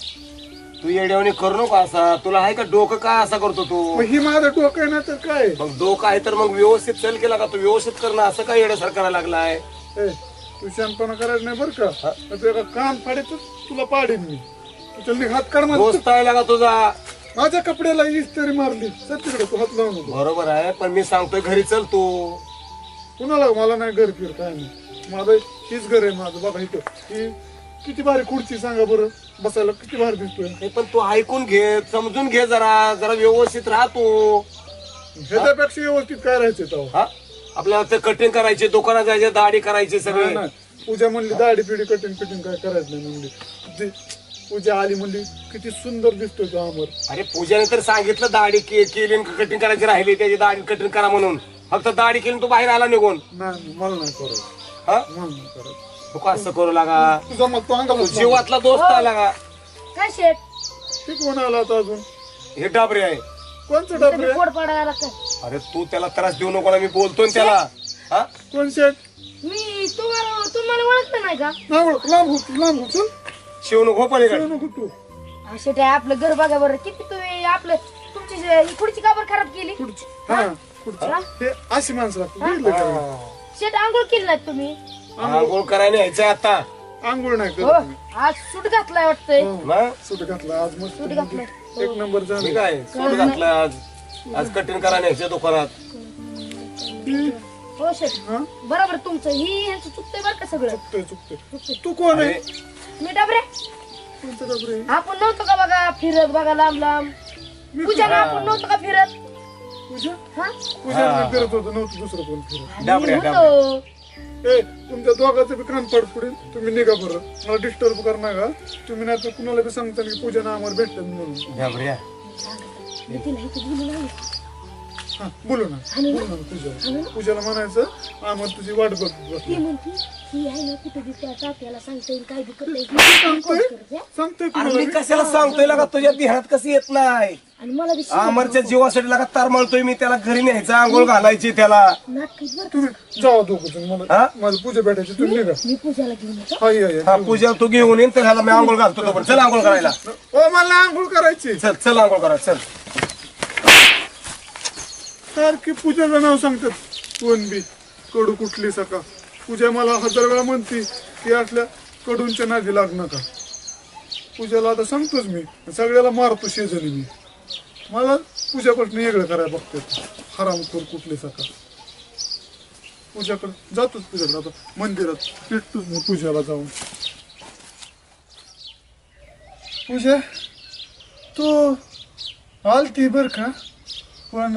तू येड्यावानी करू नको असा. तुला आहे का डोकं काय असा करतो तू? ही माझं डोकं आहे ना तर काय मग डोकं आहे तर मग व्यवस्थित चल केला का तू व्यवस्थित करणं असं काय येड्यासारखं करायला लागलाय. तू शानपणा करायचं नाही बरं का तुझ्या कान फाडीतच तुला पाडीन मी. तुझ्या हात काढ दोस्त आहे लागा तुझा. माझ्या कपड्याला इस्त्री मारली सर तिकडे तू हात लावून. बरोबर आहे पण मी सांगतोय घरी चल तू. कुणाला मला नाही घर फिर काय नाही माझं हीच घर आहे माझं. बघा इथं ही किती भारी खुर्ची सांगा बरं बसायला किती भारी दिसतोय. पण तू ऐकून घे समजून घे जरा व्यवस्थित राहतो. ह्याच्यापेक्षा व्यवस्थित काय राहायचं तेव्हा आपल्याला ते कटिंग करायचे दुकानात जायचे दाढी करायची सगळं. पूजा म्हणली दाढी पिढी कटिंग काय करायचं नाही म्हणली. पूजा आली म्हणली किती सुंदर दिसतोय तो अमर. अरे पूजाने तर सांगितलं दाढी केली कटिंग करायची राहिली त्याची दाढी कटिंग करा म्हणून. फक्त दाढी केली तू बाहेर आला निघून. नाही मला नाही करायचं. मला नाही करायचं. तू का असं करू लागा. तुझा मग तो अंगाला जीवातला दोस्त आला का. काय शेट ते कोण आला होता अजून. हे डाबरे आहे. कोणचं डाबरे. पोट पडायला काय. अरे तू त्याला त्रास देऊ नको ना मी बोलतोय त्याला. हा कोण शेट. मी तुम्हाला ओळखलं नाही का. नाही ओळख. लांब चल शिव नको पलीकडे नको तू. शेट आहे आपलं घर बघा बरं किती तुम्ही आपलं तुमची खुर्ची का बरं खराब केली. हे अशी माणसं शेट आंघोळ केली नाही तुम्ही. आंघोळ करायला यायचंय आता. आंघोळ नाही करत. आज सूट घातलाय वाटतंय. सूट घातला आज मस्त एक नंबर झालं. काय सूट घातलं आज कटिंग करायला यायचं दुकानात. हो शेट बरोबर तुमचं ही यांचं चुकतंय बरं का सगळं. चुकतंय. तू कोण आहे. मी डबरे. आपण नव्हतो का बघा फिरत बघा लांब पूजा आपण नव्हतो का फिरत. पूजा फिरत होतो नव्हतं दुसरं कोण फिरत. तुमच्या दोघांचं बी कान पाड पुढे तुम्ही निघा बरं. मला डिस्टर्ब कर नका तुम्ही. नाही तर कुणाला बी सांगता की पूजा ना आम्हाला भेटतात म्हणून. बोलू ना पूजाला म्हणायचं आम्हाला तुझी वाट बघ. सांगतोय कशाला सांगतोय लागा तुझ्या ध्यानात कसं येत नाही. अमरच्या जीवासाठी लागा तारमळतोय मी. त्याला घरी न्यायचं आंघोळ घालायची त्याला. तुम्ही जावा दोघं मला माझी पूजा भेटायची तुम्ही निघा. पूजा तू घेऊन येईन तर ह्याला मी आंघोळ घालतो. चल आंघोळ करायला. मला आंघोळ करायची. चल आंघोळ करा चल. सारखी पूजाचं नाव सांगतात कोण बी कडू कुठली सका. पूजा मला 1000 वेळा म्हणते की असल्या कडूंच्या नादी लाग नका. पूजाला आता सांगतोच मी सगळ्याला मारतो शेजारी मी. मला पूजापासून वेगळं करायला बघतात हरामखोर कुठले सका. पूजाकडे जातोच पूजाकडे आता मंदिरात भेटतोच मी पूजाला जाऊन. पूजा तू आलती बर का पण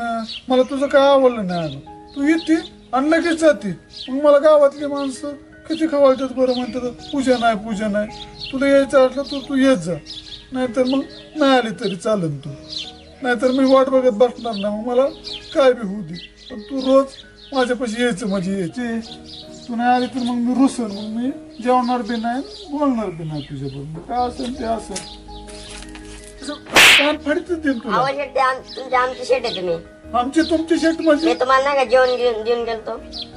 मला तुझं काय आवडलं नाही. तू येते आणि लगेच जाते. मग मला गावातली माणसं किती खवळतात बरं म्हणतात पूजा नाही. तुला यायचं असलं तर तू येत जा. नाहीतर मग नाही आली तरी चालेल तू. नाहीतर मी वाट बघत बसणार नाही. मग मला काय बी होऊ दे पण तू रोज माझ्यापाशी यायचं माझी यायची. तू नाही आली तर मग मी रुसन. मग मी जेवणार बी नाही बोलणार बी नाही तुझ्याबरोबर. काय असेल ते असेल कान फाडीतच देईन तुला. आमची शेट आहे तुम्ही. आमची तुमची शेट म्हणजे मी तुम्हाला नाही का जेवण देऊन गेलतो.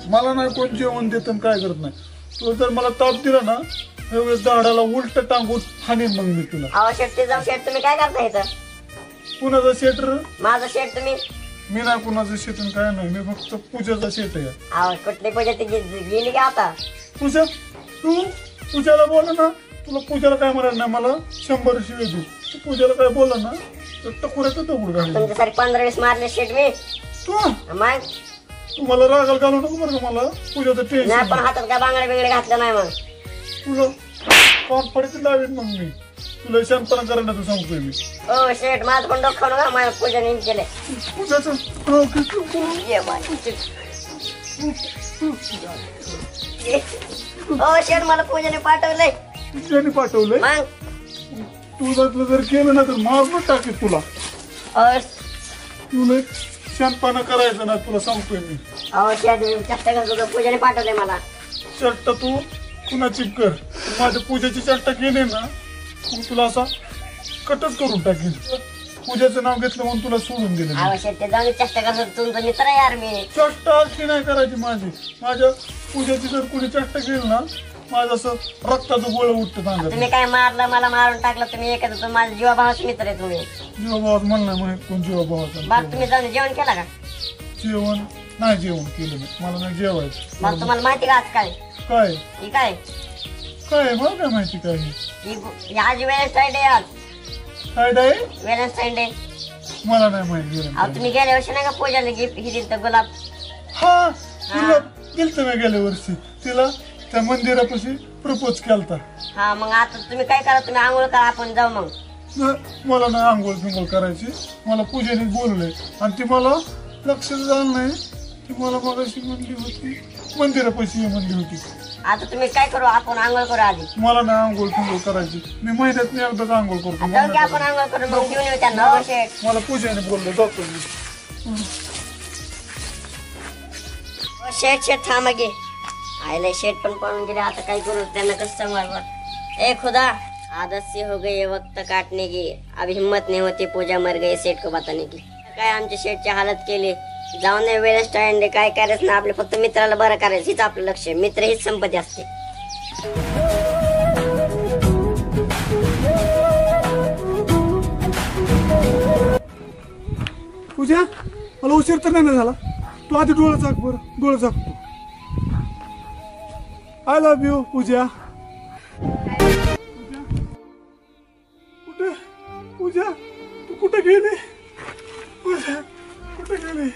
मला नाही कोण जेवण देत काय करत नाही. तू जर मला ताप दिला ना त्यावेळेस झाडाला उलट टांगून हाणीन मग मी तुला. अहो शेट शेट तुम्ही काय करता इथं. कुणाचा शेट. माझा शेट तुम्ही. मी नाही कुणाचं शेट काय नाही. मी फक्त पूजाचा शेट आहे. अहो कुठली पूजा ती गेली का आता. पूजा तू पूजाला बोला ना. तुला पूजाला काय म्हणाल नाही मला 100 शिवाय दे. तू पूजाला काय बोला ना तर टकुऱ्याचं दगड घाल. तुमच्यासाठी 15-20 मारले शेट मी. तू मला रागाल घालू नको बरं का. मला पूजाचं टेन्शन पण हातात काय बांगड्या बिंगडे घातलं नाही. मग तुला कान पडीत लावेन मग मी. तुला शांतपणा करण्याचं सांगतोय मी. ओ शेठ माझं पण डोकं नका माझ्या पूजा नीट केले. पूजाचं नाव घेतलं. ओ शेठ मला पूजाने पाठवलंय. पूजाने पाठवलंय? मग तू जर केलं ना तर मारून टाकेल तुला. तुला शांतपणा करायचं ना तुला सांगतोय मी. अहो शेठ चष्टा करतो पूजाने पाठवलंय मला. चट्टा तू कुणाची कर, माझ्या पूजेची चट्टा केली ना मग तुला असा कटच करून टाकेल. पूजेचं नाव घेतलं म्हणून तुला सोडून दिलं. अहो शेठ ते जाऊन चष्टा करतो तुमचा मित्र आहे यार मी. चट्टा अशी नाही करायची माझी. माझ्या पूजेची जर कुणी चट्टा केली ना माझं असं रक्ताचं गोळ उठतं चांगलं. तुम्ही काय मारलं मला मारून टाकलं तुम्ही एकच माझ्या जीवाभावाचे मित्र आहे तुम्ही. जीवाभावाच म्हणलं माहित कोण जीवाभावाचा. बरं तुम्ही जाऊन जेवण केला का? जेवण नाही जेवण केलं मी. मला नाही जेवायचं. मग तुम्हाला माहिती का आज काय काय ही काय काय मला काय माहिती काय आज व्हॅलेंटाईन डे. आज काय डे? Valentine day. मला नाही माहिती. अहो तुम्ही गेल्या वर्षी नाही का पूजाला गिफ्ट ही दिलं गुलाब? हा गुलाब दिलत मी गेल्या वर्षी. तिला त्या मंदिरापाशी प्रपोज केलता. हा मग आता तुम्ही काय करा तुम्ही आंघोळ करा आपण जाऊ मग. मला नाही आंघोळ फिंगोळ करायची. मला पूजेने बोलवलंय आणि ती मला लक्ष झालं नाही. ती मला मगाशी म्हणली होती मंदिरापाशी ये म्हणली होती. आता तुम्ही काय करू आपण आंघोळ करू आधी. मला नाही आंघोळ फिंगोळ करायची. मी महिन्यात मी एकदाच आंघोळ करतो. जाऊ की आपण आंघोळ करू मग घेऊन येऊ त्यांना. मला पूजेने बोललं जातो मी. शेठ शेठ थांबा गे. आयला शेठ पण पळून गेले. आता काय करू त्यांना कसं सांभाळवा. ए खुदा आदत से हो गए वक्त काटने की अब हिम्मत नहीं होती पूजा मर गई सेठ को बताने की. काय आमच्या शेठची हालत केली. जाऊन नाही व्हॅलेंटाईन डे काय करायचं ना आपलं फक्त मित्राला बरं करायचं हीच आपलं लक्ष. मित्र हीच संपत्ती असते. पूजा मला उशीर तर नाही झाला. तू आधी डोळं झाक बरं. डोळं झाक तू. आय लव्ह यू पूजा. कुठे पूजा तू कुठे गेली? पूजा कुठे गेली?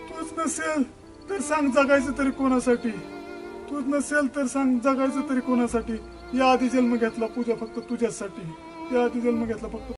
तूच नसेल तर सांग जगायचं तरी कोणासाठी. तूच नसेल तर सांग जगायचं तरी कोणासाठी. या आधी जन्म घेतला पूजा फक्त तुझ्यासाठी. या आधी जन्म घेतला फक्त